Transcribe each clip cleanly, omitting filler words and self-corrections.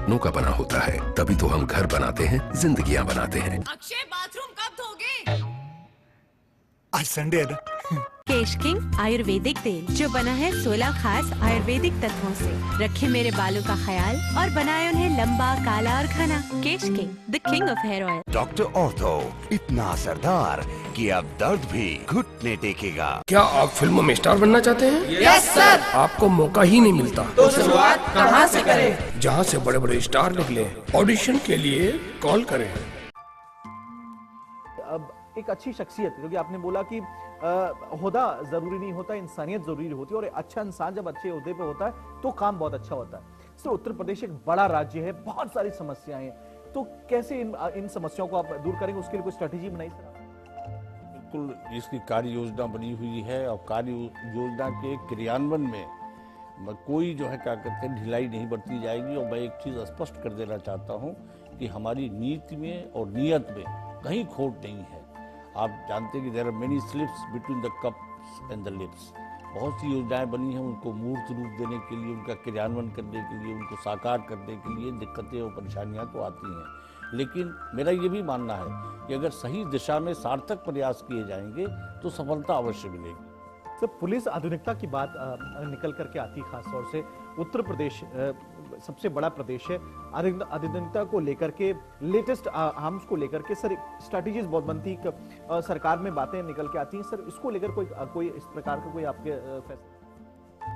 सपनों का बना होता है, तभी तो हम घर बनाते हैं, जिंदगियां बनाते हैं। अक्षय, बाथरूम कब धोगे? आज संडे है ना। केश किंग आयुर्वेदिक तेल जो बना है 16 खास आयुर्वेदिक तत्वों से, रखे मेरे बालों का ख्याल और बनाए उन्हें लंबा, काला और घना। Kesh King, the king of hair oil. Doctor Ortho, इतना असरदार कि अब दर्द भी घुटने टेकेगा। क्या आप फिल्मों में स्टार बनना चाहते हैं? Yes sir. आपको मौका ही नहीं मिलता तो शुरुआत कहाँ से करें? जहाँ से बड़े बड़े स्टार निकले, ऑडिशन के लिए कॉल करें। अब एक अच्छी शख्सियत, क्योंकि आपने बोला कि ओहदा जरूरी नहीं होता, इंसानियत जरूरी होती है, और अच्छा इंसान जब अच्छे ओहदे पे होता है तो काम बहुत अच्छा होता है। सो उत्तर प्रदेश एक बड़ा राज्य है, बहुत सारी समस्याएं हैं, तो कैसे इन समस्याओं को आप दूर करेंगे, उसके लिए कोई स्ट्रेटेजी बनाई सर? बिल्कुल, इसकी कार्य योजना बनी हुई है और कार्य योजना के क्रियान्वयन में कोई जो है क्या कहते हैं ढिलाई नहीं बरती जाएगी। और मैं एक चीज़ स्पष्ट कर देना चाहता हूँ कि हमारी नीति में और नीयत में कहीं खोट नहीं है। आप जानते हैं कि there are many slips between the cups and the lips. बहुत सी योजनाएं बनी हैं, उनको मूर्त रूप देने के लिए, उनका क्रियान्वयन करने के लिए, उनको साकार करने के लिए दिक्कतें और परेशानियां तो आती हैं, लेकिन मेरा ये भी मानना है कि अगर सही दिशा में सार्थक प्रयास किए जाएंगे तो सफलता अवश्य मिलेगी। सर, पुलिस आधुनिकता की बात निकल करके आती है, खासतौर से उत्तर प्रदेश सबसे बड़ा प्रदेश है। आधुनिकता को लेकर के, लेटेस्ट आर्म्स को लेकर के सर स्ट्रैटेजीज बहुत बनती, सरकार में बातें निकल के आती हैं। सर, इसको लेकर कोई इस प्रकार का कोई आपके फैसला?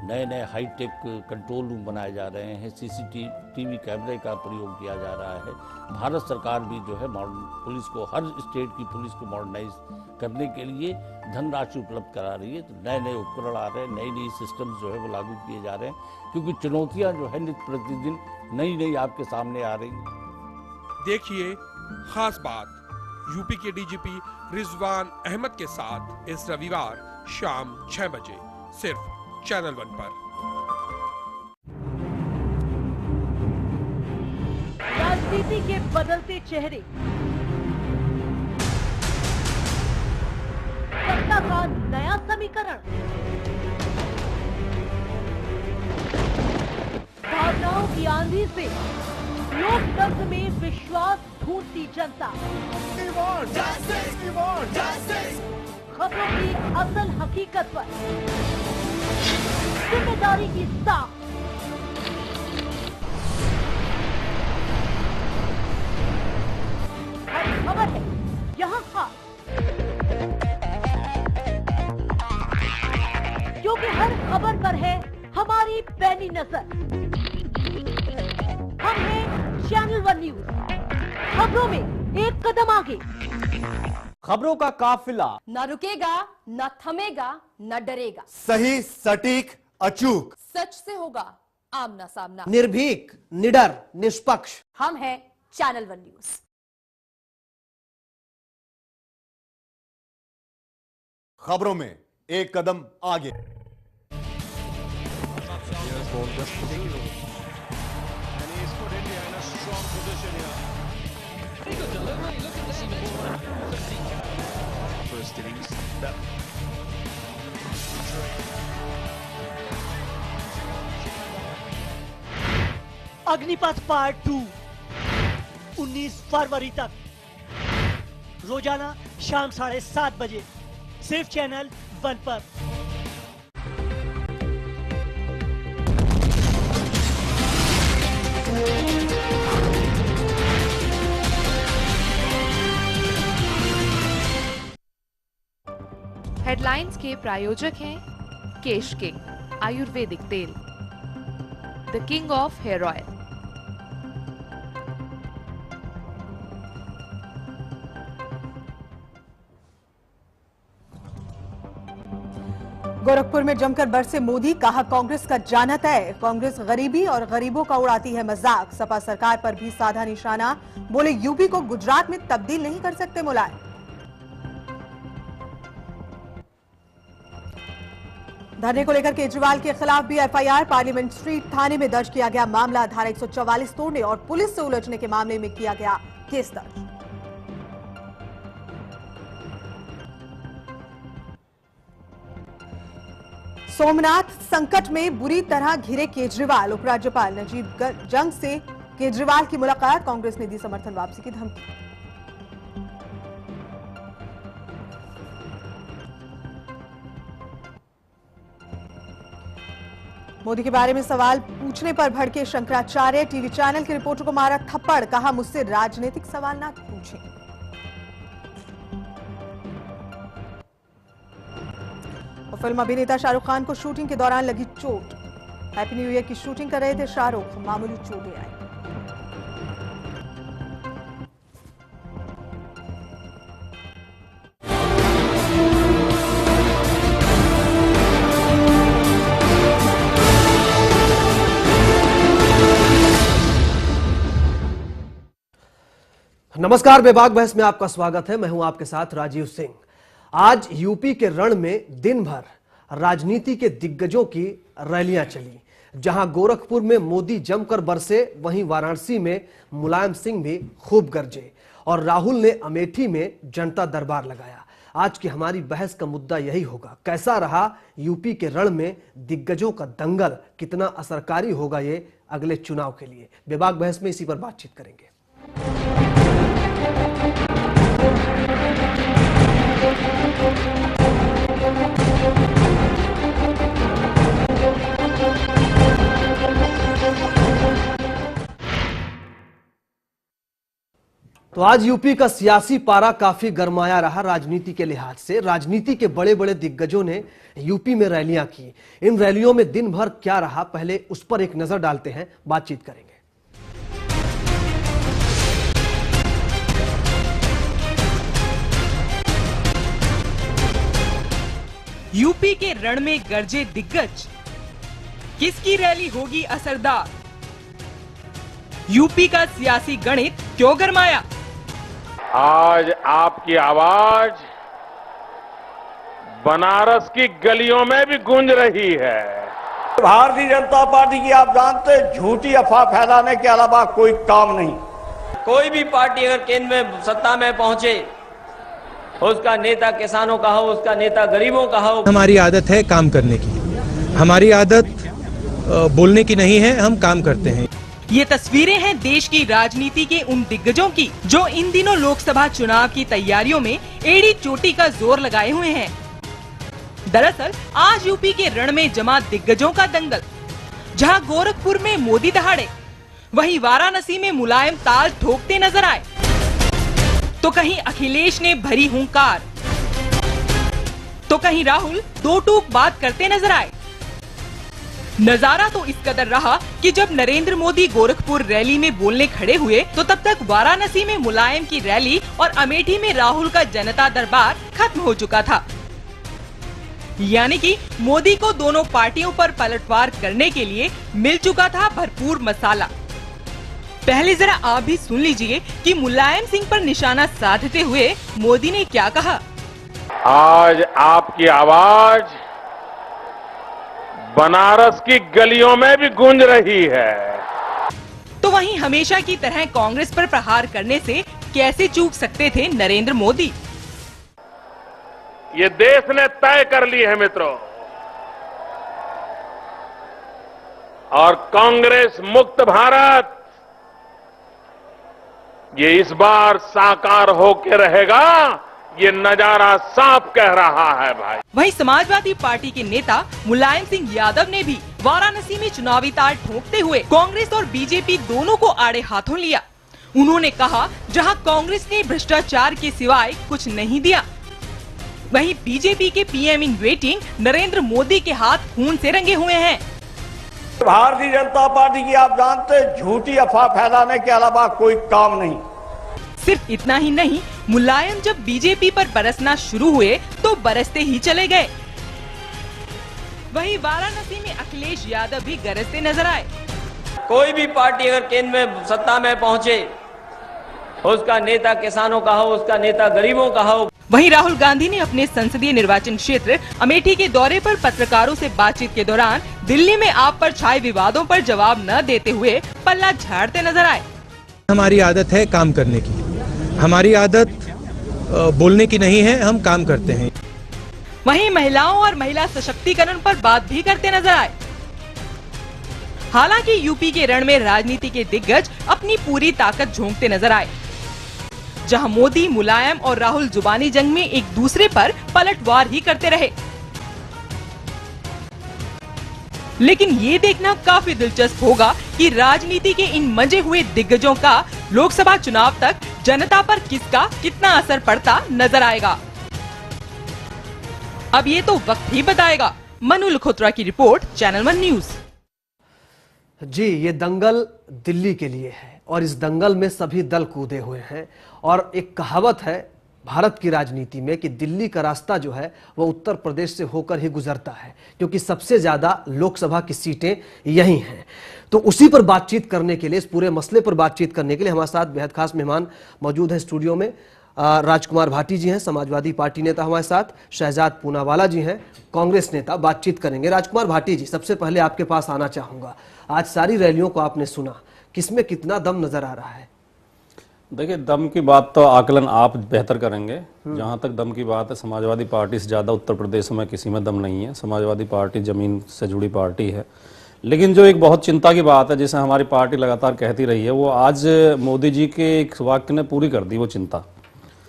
नए नए हाईटेक कंट्रोल रूम बनाए जा रहे हैं, सीसीटीवी कैमरे का प्रयोग किया जा रहा है। भारत सरकार भी जो है पुलिस को, हर स्टेट की पुलिस को मॉडर्नाइज करने के लिए धनराशि उपलब्ध करा रही है। तो नए नए उपकरण आ रहे हैं, नई नई सिस्टम्स जो है वो लागू किए जा रहे हैं, क्योंकि चुनौतियां जो है नित्य प्रतिदिन नई नई आपके सामने आ रही हैं। देखिए खास बात यूपी के डीजीपी रिजवान अहमद के साथ इस रविवार शाम 6 बजे सिर्फ चैनल 1 पर। राजनीति के बदलते चेहरे, सत्ता का नया समीकरण, भावनाओं की आंधी से लोकतंत्र में विश्वास ढूंढती जनता, खबरों की असल हकीकत पर जिम्मेदारी की साख, हर खबर है यहाँ खास, क्योंकि हर खबर पर है हमारी पैनी नजर। हम हैं चैनल 1 न्यूज, खबरों में एक कदम आगे। खबरों का काफिला न रुकेगा, न थमेगा, न डरेगा। सही, सटीक, अचूक, सच से होगा आमना सामना। निर्भीक, निडर, निष्पक्ष। हम हैं चैनल 1 न्यूज। खबरों में एक कदम आगे। अग्निपथ पार्ट 2 19 फरवरी तक, रोजाना शाम 7:30 बजे सिर्फ चैनल 1 पर। हेडलाइंस के प्रायोजक हैं केश किंग आयुर्वेदिक तेल, the king of hair oil. Gorakhpur में जमकर बरसे मोदी, कहा कांग्रेस का जाना तय, कांग्रेस गरीबी और गरीबों का उड़ाती है मजाक, सपा सरकार पर भी साधा निशाना, बोले यूपी को गुजरात में तब्दील नहीं कर सकते मुलायम। धरने को लेकर केजरीवाल के खिलाफ भी एफआईआर, पार्लियामेंट स्ट्रीट थाने में दर्ज किया गया मामला, धारा 144 तोड़ने और पुलिस से उलझने के मामले में किया गया केस दर्ज। सोमनाथ संकट में बुरी तरह घिरे केजरीवाल, उपराज्यपाल नजीब जंग से केजरीवाल की मुलाकात, कांग्रेस ने दी समर्थन वापसी की धमकी। मोदी के बारे में सवाल पूछने पर भड़के शंकराचार्य, टीवी चैनल के रिपोर्टर को मारा थप्पड़, कहा मुझसे राजनीतिक सवाल ना पूछें। और फिल्म अभिनेता शाहरुख खान को शूटिंग के दौरान लगी चोट। हैप्पी न्यू ईयर की शूटिंग कर रहे थे शाहरुख, मामूली चोटें आई। नमस्कार, बेबाक बहस में आपका स्वागत है। मैं हूं आपके साथ राजीव सिंह। आज यूपी के रण में दिन भर राजनीति के दिग्गजों की रैलियां चली। जहां गोरखपुर में मोदी जमकर बरसे, वहीं वाराणसी में मुलायम सिंह भी खूब गरजे और राहुल ने अमेठी में जनता दरबार लगाया। आज की हमारी बहस का मुद्दा यही होगा, कैसा रहा यूपी के रण में दिग्गजों का दंगल, कितना असरकारी होगा ये अगले चुनाव के लिए। बेबाक बहस में इसी पर बातचीत करेंगे। तो आज यूपी का सियासी पारा काफी गरमाया रहा राजनीति के लिहाज से। राजनीति के बड़े बड़े दिग्गजों ने यूपी में रैलियां की। इन रैलियों में दिन भर क्या रहा, पहले उस पर एक नजर डालते हैं, बातचीत करेंगे। यूपी के रण में गरजे दिग्गज, किसकी रैली होगी असरदार? यूपी का सियासी गणित क्यों गरमाया? आज आपकी आवाज बनारस की गलियों में भी गूंज रही है। भारतीय जनता पार्टी की आप जानते झूठी अफवाह फैलाने के अलावा कोई काम नहीं। कोई भी पार्टी अगर केंद्र में सत्ता में पहुंचे, उसका नेता किसानों का हो, उसका नेता गरीबों का हो। हमारी आदत है काम करने की, हमारी आदत बोलने की नहीं है, हम काम करते हैं। ये तस्वीरें हैं देश की राजनीति के उन दिग्गजों की जो इन दिनों लोकसभा चुनाव की तैयारियों में एड़ी चोटी का जोर लगाए हुए हैं। दरअसल आज यूपी के रण में जमा दिग्गजों का दंगल। जहां गोरखपुर में मोदी दहाड़े, वहीं वाराणसी में मुलायम ताल ठोकते नजर आए, तो कहीं अखिलेश ने भरी हुंकार, तो कहीं राहुल दो टूक बात करते नजर आए। नजारा तो इस कदर रहा कि जब नरेंद्र मोदी गोरखपुर रैली में बोलने खड़े हुए, तो तब तक वाराणसी में मुलायम की रैली और अमेठी में राहुल का जनता दरबार खत्म हो चुका था। यानी कि मोदी को दोनों पार्टियों पर पलटवार करने के लिए मिल चुका था भरपूर मसाला। पहले जरा आप भी सुन लीजिए कि मुलायम सिंह पर निशाना साधते हुए मोदी ने क्या कहा। आज आपकी आवाज बनारस की गलियों में भी गूंज रही है। तो वहीं हमेशा की तरह कांग्रेस पर प्रहार करने से कैसे चूक सकते थे नरेंद्र मोदी? ये देश ने तय कर ली है मित्रों, और कांग्रेस मुक्त भारत ये इस बार साकार होके रहेगा, ये नजारा साफ कह रहा है भाई। वहीं समाजवादी पार्टी के नेता मुलायम सिंह यादव ने भी वाराणसी में चुनावी ताल ठोकते हुए कांग्रेस और बीजेपी दोनों को आड़े हाथों लिया। उन्होंने कहा, जहां कांग्रेस ने भ्रष्टाचार के सिवाय कुछ नहीं दिया, वहीं बीजेपी के PM in waiting Narendra Modi के हाथ खून से रंगे हुए हैं। भारतीय जनता पार्टी की आप जानते झूठी अफवाह फैलाने के अलावा कोई काम नहीं। सिर्फ इतना ही नहीं, मुलायम जब बीजेपी पर बरसना शुरू हुए तो बरसते ही चले गए। वहीं वाराणसी में अखिलेश यादव भी गरजते नजर आए। कोई भी पार्टी अगर केंद्र में सत्ता में पहुंचे, उसका नेता किसानों का हो, उसका नेता गरीबों का हो। वहीं राहुल गांधी ने अपने संसदीय निर्वाचन क्षेत्र अमेठी के दौरे पर पत्रकारों से बातचीत के दौरान दिल्ली में आप पर छाए विवादों पर जवाब न देते हुए पल्ला झाड़ते नजर आए। हमारी आदत है काम करने की, हमारी आदत बोलने की नहीं है, हम काम करते हैं। वहीं महिलाओं और महिला सशक्तिकरण पर बात भी करते नजर आए। हालांकि यूपी के रण में राजनीति के दिग्गज अपनी पूरी ताकत झोंकते नजर आए। जहां मोदी, मुलायम और राहुल जुबानी जंग में एक दूसरे पर पलटवार ही करते रहे। लेकिन ये देखना काफी दिलचस्प होगा कि राजनीति के इन मंजे हुए दिग्गजों का लोकसभा चुनाव तक जनता पर किसका कितना असर पड़ता नजर आएगा। अब ये तो वक्त ही बताएगा। मनु लखोत्रा की रिपोर्ट, चैनल 1 न्यूज। जी, ये दंगल दिल्ली के लिए है और इस दंगल में सभी दल कूदे हुए हैं। और एक कहावत है भारत की राजनीति में कि दिल्ली का रास्ता जो है वो उत्तर प्रदेश से होकर ही गुजरता है, क्योंकि सबसे ज्यादा लोकसभा की सीटें यही हैं। तो उसी पर बातचीत करने के लिए, इस पूरे मसले पर बातचीत करने के लिए हमारे साथ बेहद खास मेहमान मौजूद हैं स्टूडियो में। राजकुमार भाटी जी हैं, समाजवादी पार्टी नेता हमारे साथ। शहजाद पूनावाला जी हैं, कांग्रेस नेता। बातचीत करेंगे। राजकुमार भाटी जी, सबसे पहले आपके पास आना चाहूंगा। आज सारी रैलियों को आपने सुना, किसमें कितना दम नजर आ रहा है? देखिए, दम की बात तो आकलन आप बेहतर करेंगे। जहां तक दम की बात है, समाजवादी पार्टी से ज्यादा उत्तर प्रदेश में किसी में दम नहीं है। समाजवादी पार्टी जमीन से जुड़ी पार्टी है। लेकिन जो एक बहुत चिंता की बात है, जिसे हमारी पार्टी लगातार कहती रही है, वो आज मोदी जी के एक वाक्य ने पूरी कर दी वो चिंता।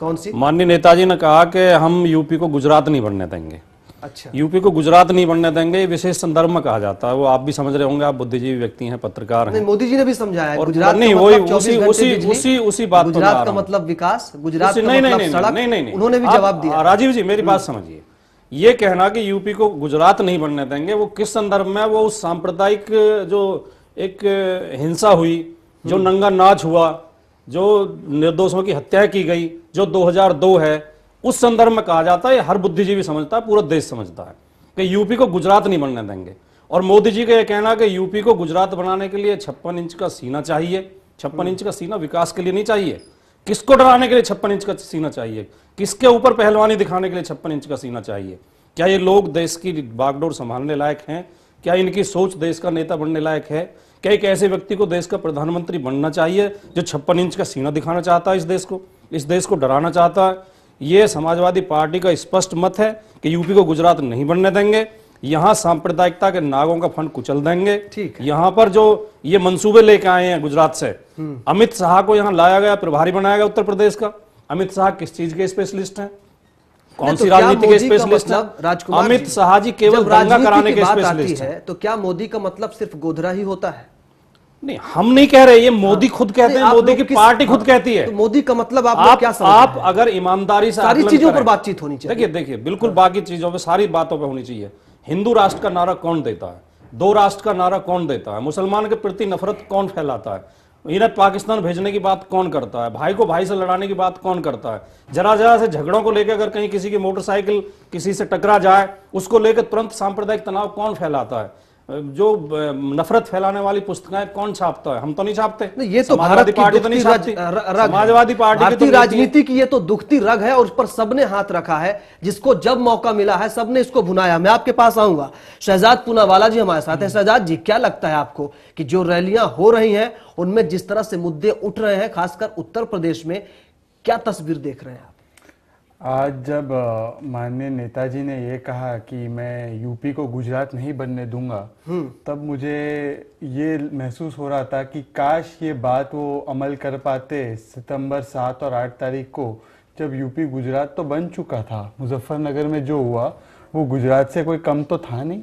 कौन सी? माननीय नेताजी ने कहा कि हम यूपी को गुजरात नहीं बनने देंगे। अच्छा, यूपी को गुजरात नहीं बनने देंगे, विशेष संदर्भ में कहा जाता है। वो आप भी समझ रहे होंगे, आप बुद्धिजीवी व्यक्ति हैं, पत्रकार हैं। मोदी जी ने भी समझाया है, और गुजरात नहीं, का वही मतलब उसी बात पर गुजरात का मतलब विकास, गुजरात का मतलब सड़क। नहीं, उन्होंने भी जवाब दिया। राजीव जी, मेरी बात समझिए। ये कहना कि यूपी को गुजरात नहीं बनने देंगे, वो किस संदर्भ में? वो उस सांप्रदायिक जो एक हिंसा हुई, जो नंगा नाच हुआ, जो निर्दोषों की हत्या की गई, जो 2002 है, उस संदर्भ में कहा जाता है। हर बुद्धिजीवी समझता है, पूरा देश समझता है कि यूपी को गुजरात नहीं बनने देंगे। और मोदी जी का यह कहना कि यूपी को गुजरात बनाने के लिए 56 इंच का सीना चाहिए। 56 इंच का सीना विकास के लिए नहीं चाहिए। किसको डराने के लिए 56 इंच का सीना चाहिए? किसके ऊपर पहलवानी दिखाने के लिए 56 इंच का सीना चाहिए? क्या ये लोग देश की बागडोर संभालने लायक हैं? क्या इनकी सोच देश का नेता बनने लायक है? क्या एक ऐसे व्यक्ति को देश का प्रधानमंत्री बनना चाहिए जो 56 इंच का सीना दिखाना चाहता है इस देश को डराना चाहता है? ये समाजवादी पार्टी का स्पष्ट मत है कि यूपी को गुजरात नहीं बनने देंगे। यहां सांप्रदायिकता के नागों का फंड कुचल देंगे। यहां पर जो ये मंसूबे लेके आए हैं गुजरात से, अमित शाह को यहां लाया गया, प्रभारी बनाया गया उत्तर प्रदेश का। अमित शाह किस चीज के स्पेशलिस्ट हैं? कौन सी राजनीति के स्पेशलिस्ट हैं? अमित शाह जी केवल दंगा कराने के स्पेशलिस्ट हैं। तो क्या मोदी का मतलब सिर्फ गोधरा ही होता है? नहीं, हम नहीं कह रहे, ये मोदी खुद कहते हैं, मोदी की पार्टी खुद कहती है। तो मोदी का मतलब आप क्या समझते हैं? आप अगर ईमानदारी से सारी चीजों पर बातचीत होनी चाहिए। देखिए, बिल्कुल बाकी चीजों पे, सारी बातों पे होनी चाहिए। हिंदू राष्ट्र का नारा कौन देता है? 2 राष्ट्र का नारा कौन देता है? मुसलमान के प्रति नफरत कौन फैलाता है? इन्हें पाकिस्तान भेजने की बात कौन करता है? भाई को भाई से लड़ाने की बात कौन करता है? जरा से झगड़ों को लेकर अगर कहीं किसी की मोटरसाइकिल किसी से टकरा जाए, उसको लेकर तुरंत सांप्रदायिक तनाव कौन फैलाता है? जो नफरत फैलाने वाली पुस्तकें कौन छापता है? हम तो नहीं छापते। ये तो भारत पार्टी तो नहीं छापती। समाजवादी पार्टी की राजनीति की ये तो दुखती रग है और उस पर सबने हाथ रखा है। जिसको जब मौका मिला है सबने इसको भुनाया। मैं आपके पास आऊंगा। शहजाद पूनावाला जी हमारे साथ है। शहजाद जी, क्या लगता है आपको कि जो रैलियां हो रही हैं उनमें जिस तरह से मुद्दे उठ रहे हैं, खासकर उत्तर प्रदेश में, क्या तस्वीर देख रहे हैं आप? आज जब माननीय नेताजी ने ये कहा कि मैं यूपी को गुजरात नहीं बनने दूंगा, तब मुझे ये महसूस हो रहा था कि काश ये बात वो अमल कर पाते सितंबर 7 और 8 तारीख को, जब यूपी गुजरात तो बन चुका था। मुजफ्फरनगर में जो हुआ वो गुजरात से कोई कम तो था नहीं।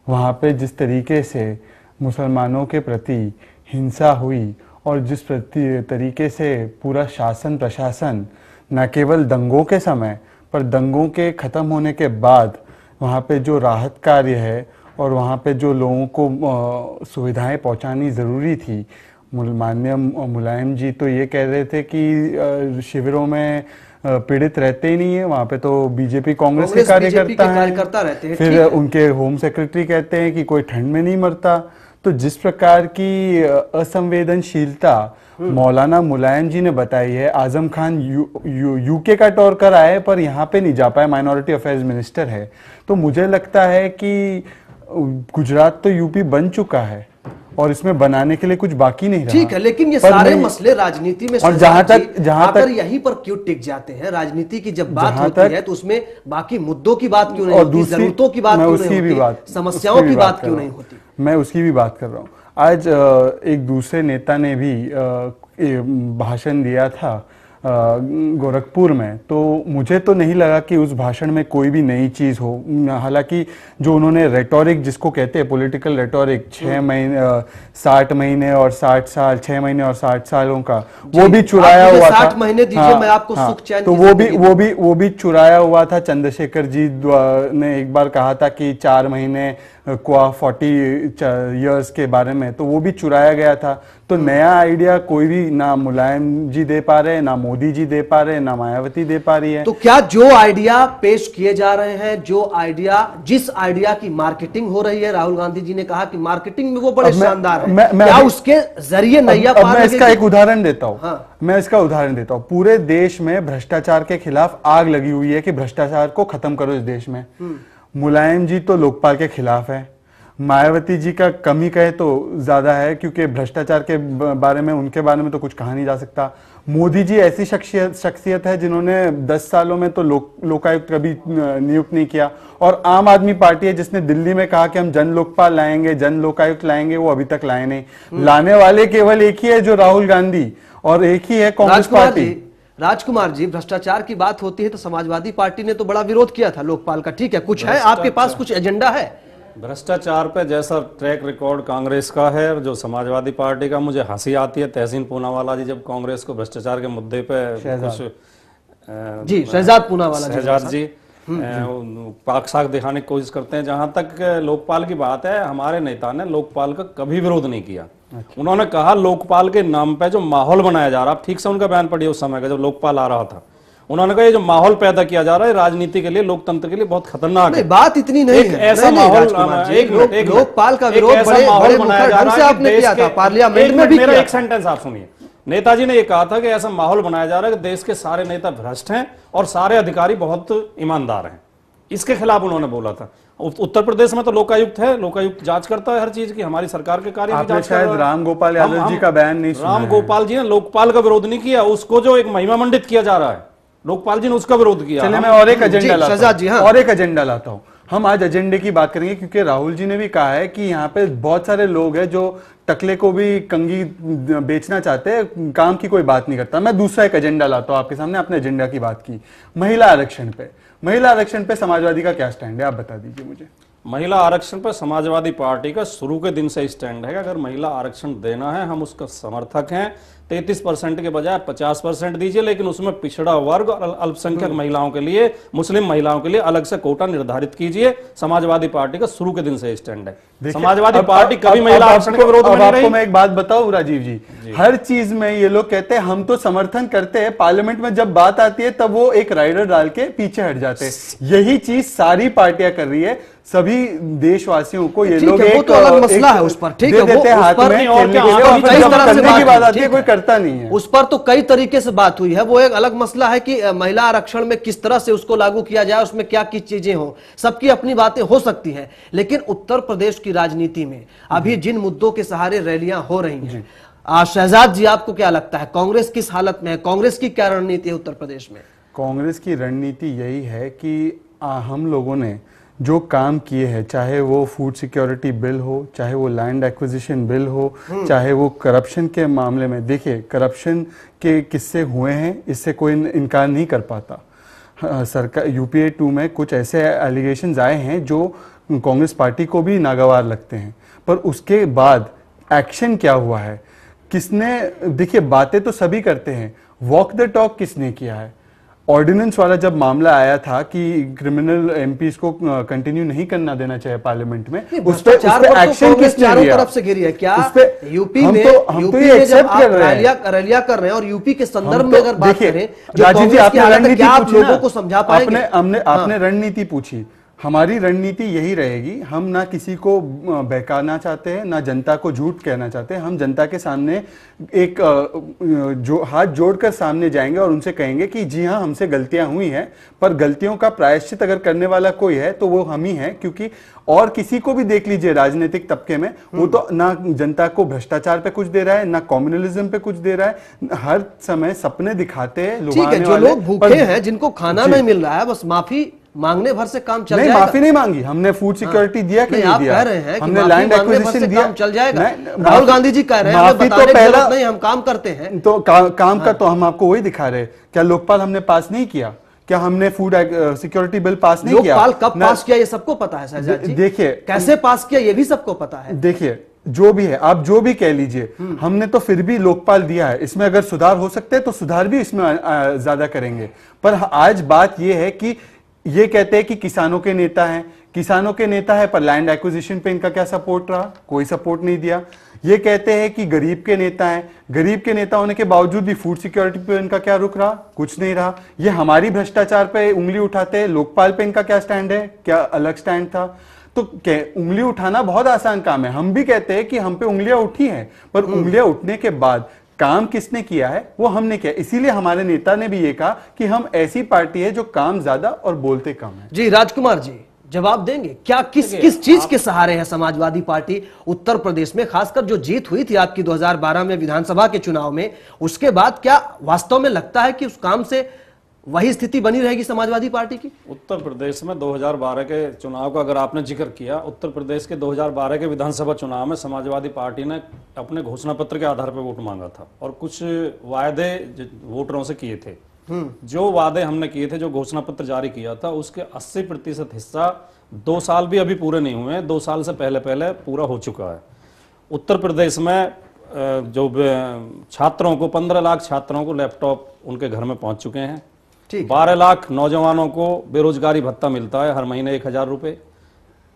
वहाँ पे जिस तरीके से मुसलमानों के प्रति हिंसा हुई और जिस तरीके से पूरा शासन प्रशासन न केवल दंगों के समय पर दंगों के ख़त्म होने के बाद वहाँ पे जो राहत कार्य है और वहाँ पे जो लोगों को सुविधाएं पहुँचानी ज़रूरी थी, माननीय मुलायम जी तो ये कह रहे थे कि शिविरों में पीड़ित रहते ही नहीं है, वहाँ पे तो बीजेपी कांग्रेस के कार्यकर्ता रहते हैं। फिर उनके होम सेक्रेटरी कहते हैं कि कोई ठंड में नहीं मरता। तो जिस प्रकार की असंवेदनशीलता मौलाना मुलायम जी ने बताई है, आजम खान यूके का टूर कर आए पर यहाँ पे नहीं जा पाए, माइनॉरिटी अफेयर्स मिनिस्टर है। तो मुझे लगता है कि गुजरात तो यूपी बन चुका है और इसमें बनाने के लिए कुछ बाकी नहीं रहा। ठीक है, लेकिन ये सारे मसले राजनीति में और जहां तक यहीं पर क्यों टिक जाते हैं? राजनीति की जब बात होती है तो उसमें बाकी मुद्दों की बात क्यों नहीं होती? जरूरतों की बात क्यों नहीं होती? समस्याओं की बात क्यों नहीं होती? मैं उसकी भी बात कर रहा हूँ। आज एक दूसरे नेता ने भी भाषण दिया था गोरखपुर में, तो मुझे तो नहीं लगा कि उस भाषण में कोई भी नई चीज हो। हालांकि जो उन्होंने रेटोरिक जिसको कहते हैं पॉलिटिकल रेटोरिक 60 महीने और 60 साल, 6 महीने और 60 सालों का, वो भी चुराया हुआ था। 60 महीने दीजिए, मैं आपको सुख चैन तो वो भी चुराया हुआ था। चंद्रशेखर जी ने एक बार कहा था कि 4 महीने क्वा 40 इयर्स के बारे में, तो वो भी चुराया गया था। तो नया आइडिया कोई भी ना मुलायम जी दे पा रहे, ना मोदी जी दे पा रहे, ना मायावती दे पा रही है। तो क्या जो आइडिया पेश किए जा रहे हैं, जिस आइडिया की मार्केटिंग हो रही है, राहुल गांधी जी ने कहा कि मार्केटिंग में वो बड़े शानदार है, क्या उसके जरिए नैया पार? मैं इसका एक उदाहरण देता हूं। मैं इसका उदाहरण देता हूं। पूरे देश में भ्रष्टाचार के खिलाफ आग लगी हुई है कि भ्रष्टाचार को खत्म करो इस देश में। मुलायम जी तो लोकपाल के खिलाफ है, मायावती जी का कमी कहे तो ज्यादा है, क्योंकि भ्रष्टाचार के बारे में, उनके बारे में तो कुछ कहा नहीं जा सकता। मोदी जी ऐसी शख्सियत है जिन्होंने 10 सालों में तो लोकायुक्त कभी नियुक्त नहीं किया, और आम आदमी पार्टी है जिसने दिल्ली में कहा कि हम जन लोकपाल लाएंगे, जन लोकायुक्त लाएंगे, वो अभी तक लाए नहीं। लाने वाले केवल एक ही है, जो राहुल गांधी, और एक ही है कांग्रेस पार्टी। राजकुमार जी, भ्रष्टाचार की बात होती है तो समाजवादी पार्टी ने तो बड़ा विरोध किया था लोकपाल का, ठीक है, कुछ है आपके पास, कुछ एजेंडा है? भ्रष्टाचार पे जैसा ट्रैक रिकॉर्ड कांग्रेस का है और जो समाजवादी पार्टी का, मुझे हंसी आती है तहसीन पूनावाला जी जब कांग्रेस को भ्रष्टाचार के मुद्दे पे शहजाद पूनावाला शहजाद जी पाक साख दिखाने की कोशिश करते हैं। जहां तक लोकपाल की बात है, हमारे नेता ने लोकपाल का कभी विरोध नहीं किया। उन्होंने कहा लोकपाल के नाम पे जो माहौल बनाया जा रहा, आप ठीक से उनका बयान पढ़िए उस समय का जब लोकपाल आ रहा था। उन्होंने कहा ये जो माहौल पैदा किया जा रहा है राजनीति के लिए, लोकतंत्र के लिए बहुत खतरनाक है। बात इतनी नहीं है। ऐसा माहौल, लोकपाल का विरोध बड़े बनाया जा रहा है किया था, पार्लियामेंट में भी मेरा एक सेंटेंस आप सुनिए। नेताजी ने यह कहा था कि ऐसा माहौल बनाया जा रहा है कि देश के सारे नेता भ्रष्ट हैं और सारे अधिकारी बहुत ईमानदार हैं। इसके खिलाफ उन्होंने बोला था। उत्तर प्रदेश में तो लोकायुक्त है, लोकायुक्त जांच करता है हर चीज की, हमारी सरकार के कार्य की जांच करता है। राम गोपाल यादव जी का बयान नहीं सुना। राम गोपाल जी ने लोकपाल का विरोध नहीं किया, उसको जो एक महिमा मंडित किया जा रहा है, लोकपाल जी ने उसका विरोध किया। चलिए मैं और एक एजेंडा लाता हूं। हम आज एजेंडे की बात करेंगे, क्योंकि राहुल जी ने भी कहा है कि यहाँ पे बहुत सारे लोग हैं जो टकले को भी कंगी बेचना चाहते हैं, काम की कोई बात नहीं करता। मैं दूसरा एक एजेंडा लाता हूं आपके सामने। अपने एजेंडा की बात की, महिला आरक्षण पे समाजवादी का क्या स्टैंड है, आप बता दीजिए मुझे। महिला आरक्षण पर समाजवादी पार्टी का शुरू के दिन से स्टैंड है, अगर महिला आरक्षण देना है हम उसका समर्थक हैं। 33% के बजाय 50% दीजिए, लेकिन उसमें पिछड़ा वर्ग और अल्पसंख्यक महिलाओं के लिए, मुस्लिम महिलाओं के लिए अलग से कोटा निर्धारित कीजिए। समाजवादी पार्टी का शुरू के दिन से स्टैंड है। समाजवादी पार्टी कभी महिला आरक्षण के विरोध में नहीं रही। आपको मैं एक बात बताऊं राजीव जी, हर चीज में ये लोग कहते हैं हम तो समर्थन करते हैं, पार्लियामेंट में जब बात आती है तब वो एक राइडर डाल के पीछे हट जाते हैं। यही चीज सारी पार्टियां कर रही है। सभी देशवासियों को ये लोग एक तो अलग मसला है, उस पर ठीक है, देते हैं हाथ में, करने की बात आती है कोई करता नहीं है। उस पर तो कई तरीके से बात हुई है। वो एक अलग मसला है कि महिला आरक्षण में किस तरह से उसको लागू किया जाए, उसमें क्या की चीजें हो, सबकी अपनी बातें हो सकती है। लेकिन उत्तर प्रदेश की राजनीति में अभी जिन मुद्दों के सहारे रैलियां हो रही हैं, शहजाद जी आपको क्या लगता है, कांग्रेस किस हालत में है, कांग्रेस की क्या रणनीति है उत्तर प्रदेश में? कांग्रेस की रणनीति यही है कि हम लोगों ने जो काम किए हैं, चाहे वो फूड सिक्योरिटी बिल हो, चाहे वो लैंड एक्विजिशन बिल हो, चाहे वो करप्शन के मामले में, देखिए करप्शन के किस्से हुए हैं, इससे कोई इनकार नहीं कर पाता। सरकार यूपीए 2 में कुछ ऐसे एलिगेशंस आए हैं जो कांग्रेस पार्टी को भी नागवार लगते हैं, पर उसके बाद एक्शन क्या हुआ है, किसने, देखिए बातें तो सभी करते हैं, वॉक द टॉक किसने किया है? ऑर्डिनेंस वाला जब मामला आया था कि क्रिमिनल एमपीज को कंटिन्यू नहीं करना देना चाहिए पार्लियामेंट में, उस पे एक्शन किसने चारों तरफ से घिरी है। क्या यूपी में जब आप रैलियां कर रहे हैं और यूपी के संदर्भ में अगर बात करें, राजीव जी आपने रणनीति पूछी, लोगों को समझा पाएंगे? आपने रणनीति पूछी, हमारी रणनीति यही रहेगी, हम ना किसी को बहकाना चाहते हैं, ना जनता को झूठ कहना चाहते हैं। हम जनता के सामने एक जो हाथ जोड़कर सामने जाएंगे और उनसे कहेंगे कि जी हाँ हमसे गलतियां हुई हैं, पर गलतियों का प्रायश्चित अगर करने वाला कोई है तो वो हम ही हैं। क्योंकि और किसी को भी देख लीजिए राजनीतिक तबके में, वो तो ना जनता को भ्रष्टाचार पे कुछ दे रहा है, ना कम्युनलिज्म पे कुछ दे रहा है, हर समय सपने दिखाते हैं। ठीक है, जो लोग भूखे हैं, जिनको खाना नहीं मिल रहा है, बस माफी मांगने भर से काम चल नहीं, जाएगा? माफी नहीं मांगी हमने, फूड सिक्योरिटी दिया कि नहीं दिया? आप कह रहे हैं कि हमने माफी लैंड मांगने भर एक्विजिशन से दिया, काम चल जाएगा। नहीं, राहुल गांधी जी कह रहे हैं माफी तो पहला नहीं, हम काम करते हैं। तो काम का तो हम आपको वही दिखा रहे हैं। क्या लोकपाल हमने पास नहीं किया? क्या हमने फूड सिक्योरिटी बिल पास नहीं किया? लोकपाल कब पास किया ये सबको पता है शहजाद जी। देखिए कैसे पास किया ये भी सबको पता है। देखिए जो भी है, आप जो भी कह लीजिए, हमने तो फिर भी लोकपाल दिया है। इसमें अगर सुधार हो सकते हैं तो सुधार भी इसमें ज्यादा करेंगे। पर आज बात यह है कि ये कहते हैं कि किसानों के नेता हैं, किसानों के नेता है, पर लैंड एक्विजिशन पे इनका क्या सपोर्ट रहा? कोई सपोर्ट नहीं दिया। ये कहते हैं कि गरीब के नेता हैं, गरीब के नेता होने के बावजूद भी फूड सिक्योरिटी पे इनका क्या रुख रहा? कुछ नहीं रहा। ये हमारी भ्रष्टाचार पे उंगली उठाते हैं, लोकपाल पे इनका क्या स्टैंड है? क्या अलग स्टैंड था? तो उंगली उठाना बहुत आसान काम है। हम भी कहते हैं कि हम पे उंगलियां उठी हैं, पर उंगलियां उठने के बाद काम किसने किया है? वो हमने किया। इसीलिए हमारे नेता ने भी ये कहा कि हम ऐसी पार्टी है जो काम ज्यादा और बोलते कम है। जी राजकुमार जी जवाब देंगे क्या? किस चीज के सहारे है समाजवादी पार्टी उत्तर प्रदेश में? खासकर जो जीत हुई थी आपकी 2012 में विधानसभा के चुनाव में, उसके बाद क्या वास्तव में लगता है कि उस काम से वही स्थिति बनी रहेगी समाजवादी पार्टी की? उत्तर प्रदेश में 2012 के चुनाव का अगर आपने जिक्र किया, उत्तर प्रदेश के 2012 के विधानसभा चुनाव में समाजवादी पार्टी ने अपने घोषणा पत्र के आधार पर वोट मांगा था और कुछ वायदे वोटरों से किए थे। जो वादे हमने किए थे, जो घोषणा पत्र जारी किया था, उसके 80% हिस्सा 2 साल भी अभी पूरे नहीं हुए हैं, 2 साल से पहले पहले पूरा हो चुका है। उत्तर प्रदेश में जो छात्रों को 15 लाख छात्रों को लैपटॉप उनके घर में पहुंच चुके हैं। 12 लाख नौजवानों को बेरोजगारी भत्ता मिलता है हर महीने 1000 रुपए।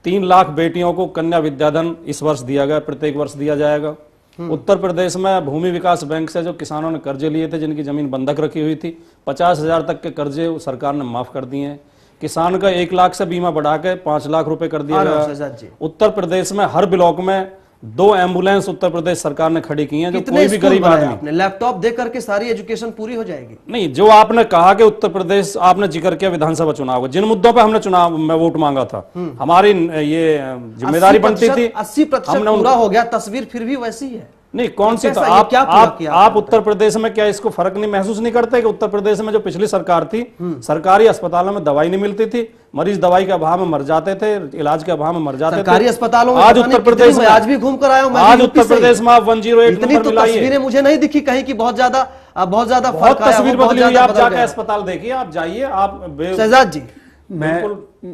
3 लाख बेटियों को कन्या विद्याधन इस वर्ष दिया गया, प्रत्येक वर्ष दिया जाएगा। उत्तर प्रदेश में भूमि विकास बैंक से जो किसानों ने कर्जे लिए थे, जिनकी जमीन बंधक रखी हुई थी, 50,000 तक के कर्जे सरकार ने माफ कर दिए हैं। किसान का 1 लाख से बीमा बढ़ा के 5 लाख रुपए कर दिया गया। उत्तर प्रदेश में हर ब्लॉक में 2 एम्बुलेंस उत्तर प्रदेश सरकार ने खड़ी की हैं, जो कोई भी गरीब आदमी लैपटॉप दे करके सारी एजुकेशन पूरी हो जाएगी। नहीं, जो आपने कहा कि उत्तर प्रदेश, आपने जिक्र किया विधानसभा चुनाव का, जिन मुद्दों पे हमने चुनाव में वोट मांगा था, हमारी ये जिम्मेदारी बनती थी। 80% पूरा हो गया, तस्वीर फिर भी वैसी है। नहीं, कौन सी? तो आप उत्तर प्रदेश में क्या इसको फर्क नहीं महसूस नहीं करते कि उत्तर प्रदेश में जो पिछली सरकार थी, सरकारी अस्पतालों में दवाई नहीं मिलती थी, मरीज दवाई के अभाव में मर जाते थे, इलाज के अभाव में मर जाते थे। सरकारी अस्पतालों में आज उत्तर प्रदेश में, आज भी घूम कर आया हूं, आज उत्तर प्रदेश में आप 108 नंबर मिलाइए। तस्वीरें मुझे नहीं दिखी कहीं की बहुत ज्यादा तस्वीर बदली हुई। आप जाकर अस्पताल देखिए, आप जाइए। आप शहजाद जी मैं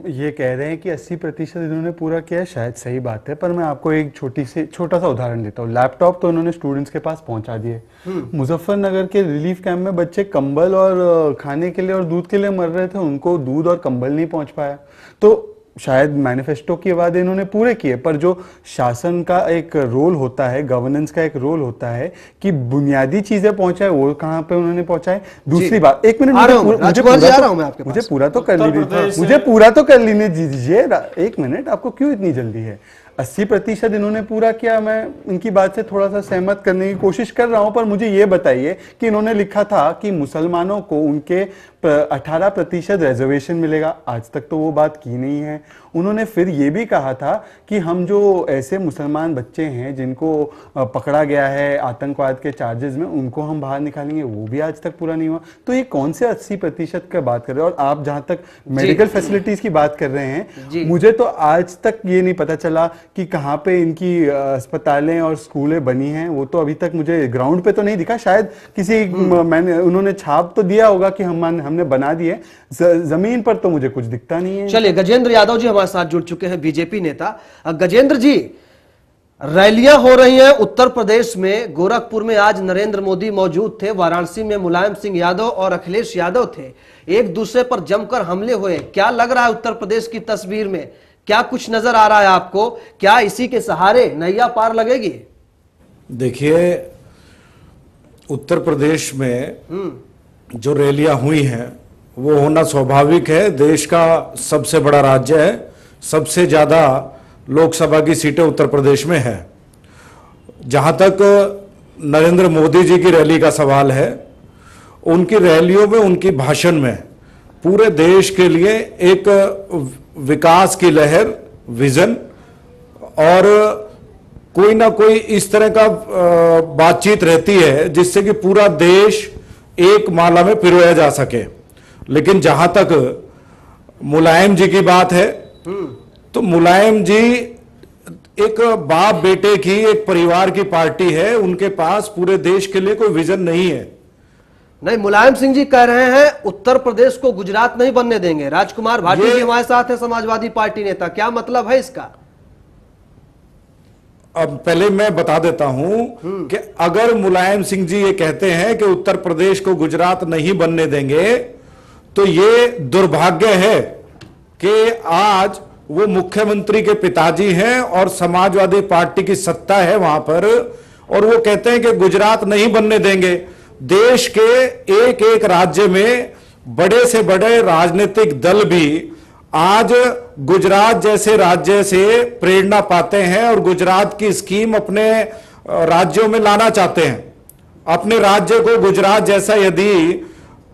ये कह रहे हैं कि 80% इन्होंने पूरा किया है, शायद सही बात है, पर मैं आपको एक छोटा सा उदाहरण देता हूँ। लैपटॉप तो इन्होंने स्टूडेंट्स के पास पहुंचा दिए। मुजफ्फरनगर के रिलीफ कैंप में बच्चे कंबल और खाने के लिए और दूध के लिए मर रहे थे, उनको दूध और कंबल नहीं पहुंच पाया। तो शायद मैनिफेस्टो के वादे इन्होंने पूरे किए, पर जो शासन का एक रोल होता है, गवर्नेंस का एक रोल होता है कि बुनियादी चीजें पहुंचाए, वो कहां पे उन्होंने पहुंचाए। दूसरी बात, 1 मिनट मुझे पूरा तो कर लेने दीजिए। 1 मिनट, आपको क्यों इतनी जल्दी है? 80% इन्होंने पूरा किया। मैं इनकी बात से थोड़ा सा सहमत करने की कोशिश कर रहा हूं, पर मुझे ये बताइए कि इन्होंने लिखा था कि मुसलमानों को उनके 18% रिजर्वेशन मिलेगा। आज तक तो वो बात की नहीं है। उन्होंने फिर ये भी कहा था कि हम जो ऐसे मुसलमान बच्चे हैं जिनको पकड़ा गया है आतंकवाद के चार्जेस में, उनको हम बाहर निकालेंगे, वो भी आज तक पूरा नहीं हुआ। तो ये कौन से 80% का बात कर रहे हैं? और आप जहां तक मेडिकल फैसिलिटीज की बात कर रहे हैं, मुझे तो आज तक ये नहीं पता चला कि कहाँ पे इनकी अस्पतालें और स्कूलें बनी हैं। वो तो अभी तक मुझे ग्राउंड पे तो नहीं दिखा। शायद किसी उन्होंने छाप तो दिया होगा कि हमने बना दिए, जमीन पर तो मुझे कुछ दिखता नहीं है। चलिए, गजेंद्र यादव जी हमारे साथ जुड़ चुके हैं, बीजेपी नेता। गजेंद्र जी, रैलियां हो रही हैं उत्तर प्रदेश में। गोरखपुर में आज नरेंद्र मोदी मौजूद थे, वाराणसी में मुलायम सिंह यादव और अखिलेश यादव थे। एक दूसरे पर जमकर हमले हुए। क्या लग रहा है उत्तर प्रदेश की तस्वीर में? क्या कुछ नजर आ रहा है आपको? क्या इसी के सहारे नैया पार लगेगी? देखिए, उत्तर प्रदेश में जो रैलियां हुई हैं वो होना स्वाभाविक है। देश का सबसे बड़ा राज्य है, सबसे ज्यादा लोकसभा की सीटें उत्तर प्रदेश में है। जहां तक नरेंद्र मोदी जी की रैली का सवाल है, उनकी रैलियों में, उनकी भाषण में पूरे देश के लिए एक विकास की लहर, विजन और कोई ना कोई इस तरह का बातचीत रहती है जिससे कि पूरा देश एक माला में पिरोया जा सके। लेकिन जहां तक मुलायम जी की बात है, तो मुलायम जी एक बाप बेटे की, एक परिवार की पार्टी है, उनके पास पूरे देश के लिए कोई विजन नहीं है। नहीं, मुलायम सिंह जी कह रहे हैं उत्तर प्रदेश को गुजरात नहीं बनने देंगे। राजकुमार भाटी जी हमारे साथ है, समाजवादी पार्टी नेता, क्या मतलब है इसका? अब पहले मैं बता देता हूं कि अगर मुलायम सिंह जी ये कहते हैं कि उत्तर प्रदेश को गुजरात नहीं बनने देंगे, तो ये दुर्भाग्य है कि आज वो मुख्यमंत्री के पिताजी हैं और समाजवादी पार्टी की सत्ता है वहां पर, और वो कहते हैं कि गुजरात नहीं बनने देंगे। देश के एक एक राज्य में बड़े से बड़े राजनीतिक दल भी आज गुजरात जैसे राज्य से प्रेरणा पाते हैं और गुजरात की स्कीम अपने राज्यों में लाना चाहते हैं। अपने राज्य को गुजरात जैसा यदि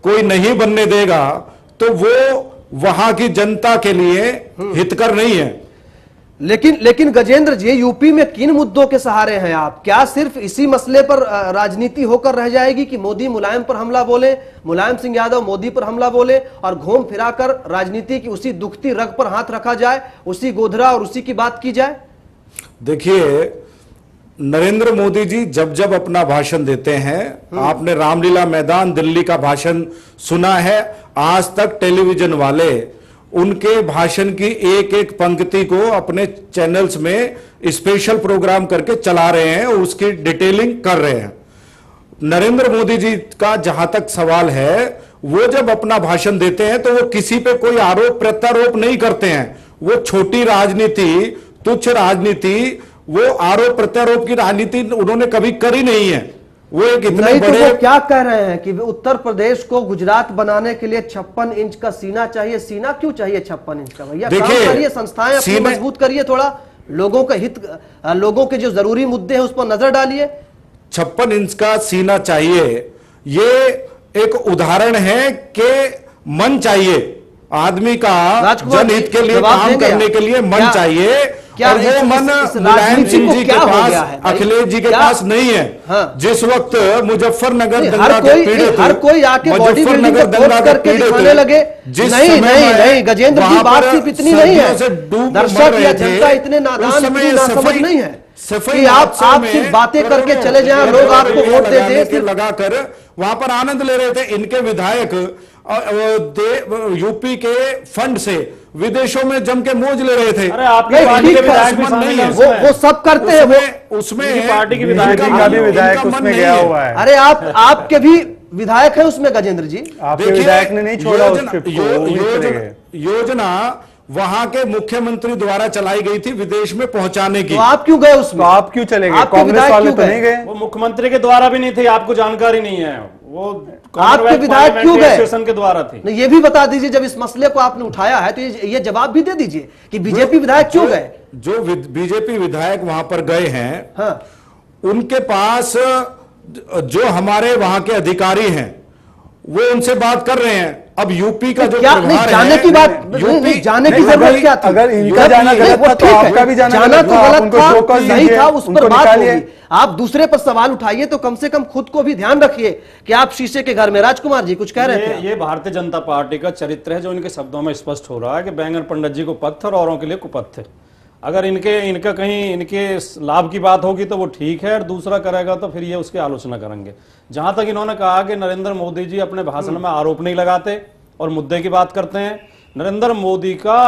कोई नहीं बनने देगा तो वो वहां की जनता के लिए हितकर नहीं है। लेकिन गजेंद्र जी, यूपी में किन मुद्दों के सहारे हैं आप? क्या सिर्फ इसी मसले पर राजनीति होकर रह जाएगी कि मोदी मुलायम पर हमला बोले, मुलायम सिंह यादव मोदी पर हमला बोले, और घूम फिराकर राजनीति की उसी दुखती रग पर हाथ रखा जाए, उसी गोधरा और उसी की बात की जाए? देखिए, नरेंद्र मोदी जी जब जब अपना भाषण देते हैं, आपने रामलीला मैदान दिल्ली का भाषण सुना है, आज तक टेलीविजन वाले उनके भाषण की एक एक पंक्ति को अपने चैनल्स में स्पेशल प्रोग्राम करके चला रहे हैं और उसकी डिटेलिंग कर रहे हैं। नरेंद्र मोदी जी का जहां तक सवाल है, वो जब अपना भाषण देते हैं तो वो किसी पे कोई आरोप प्रत्यारोप नहीं करते हैं। वो छोटी राजनीति, तुच्छ राजनीति, वो आरोप प्रत्यारोप की राजनीति उन्होंने कभी करी नहीं है। वो एक इतने नहीं, बड़े तो वो क्या कह रहे हैं कि उत्तर प्रदेश को गुजरात बनाने के लिए 56 इंच का सीना चाहिए। सीना क्यों चाहिए 56 इंच का? भैया काम करिए, संस्थाएं अपनी मजबूत करिए, थोड़ा लोगों का हित, लोगों के जो जरूरी मुद्दे हैं उस पर नजर डालिए। 56 इंच का सीना चाहिए, ये एक उदाहरण है कि मन चाहिए आदमी का, जनहित के लिए काम करने के लिए मन चाहिए, और वो मन मुलायम सिंह जी के पास, अखिलेश जी के पास नहीं है। जिस वक्त मुजफ्फरनगर दंगा के पीड़ित, हर कोई आके बॉडी बिल्डिंग को पोस्ट करके दिखाने लगे। नहीं, गजेंद्र जी, बात सिर्फ इतनी नहीं है, दर्शक या जनता इतने नादान, इतनी नासमझ नहीं है कि आप सिर्फ बातें करके चले जाएं, लोग आपको वोट दे दें। लगाकर वहां पर आनंद ले रहे थे। इनके विधायक यूपी के फंड से विदेशों में जम के मौज ले रहे थे। अरे आपके पार्टी के विधायक भी नहीं है, वो सब करते हैं। उसमें पार्टी के विधायक उसमें गया हुआ है। अरे आपके भी विधायक है उसमें गजेंद्र जी। आपके विधायक ने नहीं छोड़ा उस ट्रिप को। योजना वहां के मुख्यमंत्री द्वारा चलाई गई थी विदेश में पहुंचाने की। तो आप क्यों गए उसमें? तो आप क्यों चले गए? कांग्रेस वाले तो नहीं गए। वो मुख्यमंत्री के द्वारा भी नहीं थे, आपको जानकारी नहीं है। वो आपके विधायक क्यों गए? के द्वारा थे। नहीं, ये भी बता दीजिए, जब इस मसले को आपने उठाया है तो ये जवाब भी दे दीजिए कि बीजेपी विधायक क्यों गए? जो बीजेपी विधायक वहां पर गए हैं, उनके पास जो हमारे वहां के अधिकारी हैं वो उनसे बात कर रहे हैं। अब यूपी का जो प्रभार जाने की बात, यूपी जाने की जरूरत क्या थी? अगर इनका जाना गलत था तो आपका भी जाना तो गलत था, सही था, उस पर बात होगी। आप दूसरे पर सवाल उठाइए तो कम से कम खुद को भी ध्यान रखिए कि आप शीशे के घर में। राजकुमार जी कुछ कह रहे थे? ये भारतीय जनता पार्टी का चरित्र है जो इनके शब्दों में स्पष्ट हो रहा है कि बैंगन पंडित जी को पत्थर, औरों के लिए कुपत्थर। अगर इनका कहीं इनके लाभ की बात होगी तो वो ठीक है, और दूसरा करेगा तो फिर ये उसकी आलोचना करेंगे। जहां तक इन्होंने कहा कि नरेंद्र मोदी जी अपने भाषण में आरोप नहीं लगाते और मुद्दे की बात करते हैं, नरेंद्र मोदी का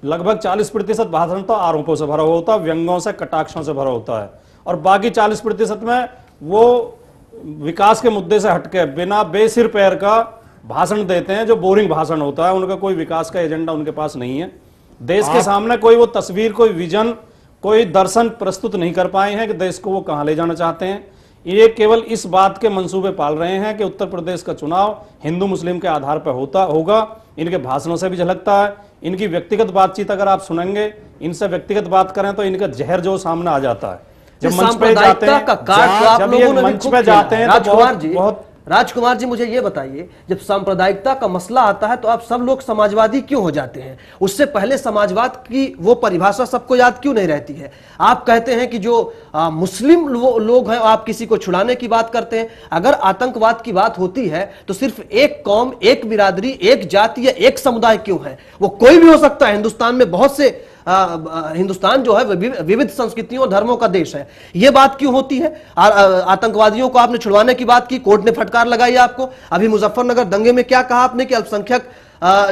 लगभग 40% भाषण तो आरोपों से भरा हुआ होता है, व्यंग्यों से, कटाक्षों से भरा होता है, और बाकी 40% में वो विकास के मुद्दे से हटके बिना बेसिर पैर का भाषण देते हैं, जो बोरिंग भाषण होता है। उनका कोई विकास का एजेंडा उनके पास नहीं है। देश के सामने कोई वो तस्वीर, कोई विजन, कोई दर्शन प्रस्तुत नहीं कर पाए हैं कि देश को वो कहां ले जाना चाहते हैं। ये केवल इस बात के मंसूबे पाल रहे हैं कि उत्तर प्रदेश का चुनाव हिंदू मुस्लिम के आधार पर होगा। इनके भाषणों से भी झलकता है। इनकी व्यक्तिगत बातचीत अगर आप सुनेंगे, इनसे व्यक्तिगत बात करें तो इनका जहर जो सामने आ जाता है। जब मंच पे जाते हैं, जब ये मंच पे जाते हैं तो बहुत राजकुमार जी मुझे ये बताइए, जब सांप्रदायिकता का मसला आता है तो आप सब लोग समाजवादी क्यों हो जाते हैं? उससे पहले समाजवाद की वो परिभाषा सबको याद क्यों नहीं रहती है? आप कहते हैं कि जो मुस्लिम लोग हैं आप किसी को छुड़ाने की बात करते हैं। अगर आतंकवाद की बात होती है तो सिर्फ एक कौम, एक बिरादरी, एक जाति या एक समुदाय क्यों है? वो कोई भी हो सकता है। हिंदुस्तान में बहुत से हिंदुस्तान जो है विविध संस्कृतियों और धर्मों का देश है। यह बात क्यों होती है? आतंकवादियों को आपने छुड़वाने की बात की, कोर्ट ने फटकार लगाई आपको। अभी मुजफ्फरनगर दंगे में क्या कहा आपने कि अल्पसंख्यक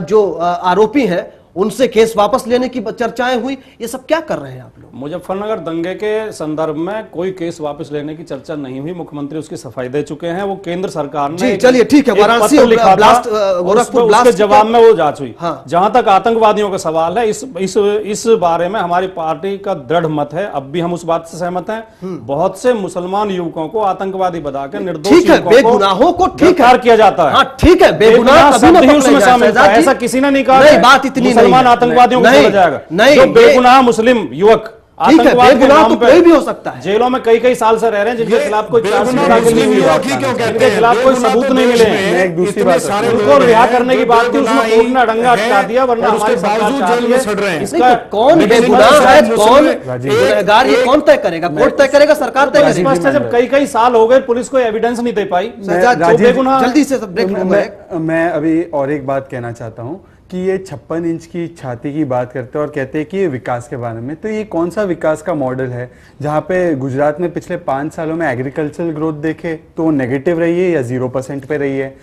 जो आरोपी हैं उनसे केस वापस लेने की चर्चाएं हुई। ये सब क्या कर रहे हैं आप लोग? मुजफ्फरनगर दंगे के संदर्भ में कोई केस वापस लेने की चर्चा नहीं हुई। मुख्यमंत्री उसकी सफाई दे चुके हैं। वो केंद्र सरकार ने चलिए ठीक है, वाराणसी ब्लास्ट, गोरखपुर ब्लास्ट उसके जवाब में वो जांच हुई। जहां तक आतंकवादियों का सवाल है, इस बारे में हमारी पार्टी का दृढ़ मत है। अब भी हम उस बात से सहमत हैं। बहुत से मुसलमान युवकों को आतंकवादी बताकर निर्दोष बेगुनाहों को गिरफ्तार किया जाता है। ठीक है, बेगुनाह उसमें शामिल था, ऐसा किसी ने नहीं कहा। बात इतनी मुसलमान आतंकवादियों को छोड़ा जाएगा। नहीं, जो बेगुनाह मुस्लिम युवक आतंकवाद के नाम पे कोई भी हो सकता है, जेलों में कई साल से रह रहे हैं, जिनके खिलाफ कोई चार्जशीट दाखिल नहीं हुई है, जिनके खिलाफ कोई सबूत नहीं मिले हैं। एक दूसरी बात, उनको रिहा करने की बात थी, उसमें कोर्ट ने अड़ंगा अटका दिया, वरना हमारी सरकार चाहती है। इसका कौन बेगुनाह है, कौन गुनहगार, ये कौन तय करेगा? कोर्ट तय करेगा, सरकार तय करेगी। स्पष्ट है, जब कई साल हो गए पुलिस कोई एविडेंस नहीं दे पाई। जल्दी से मैं अभी और एक बात कहना चाहता हूँ कि ये 56 इंच की छाती की बात करते हैं और कहते हैं कि ये विकास के बारे में। तो ये कौन सा विकास का मॉडल है? जहाँ पे गुजरात में पिछले 5 सालों में एग्रीकल्चरल ग्रोथ देखे तो नेगेटिव रही है या 0% पे रही है।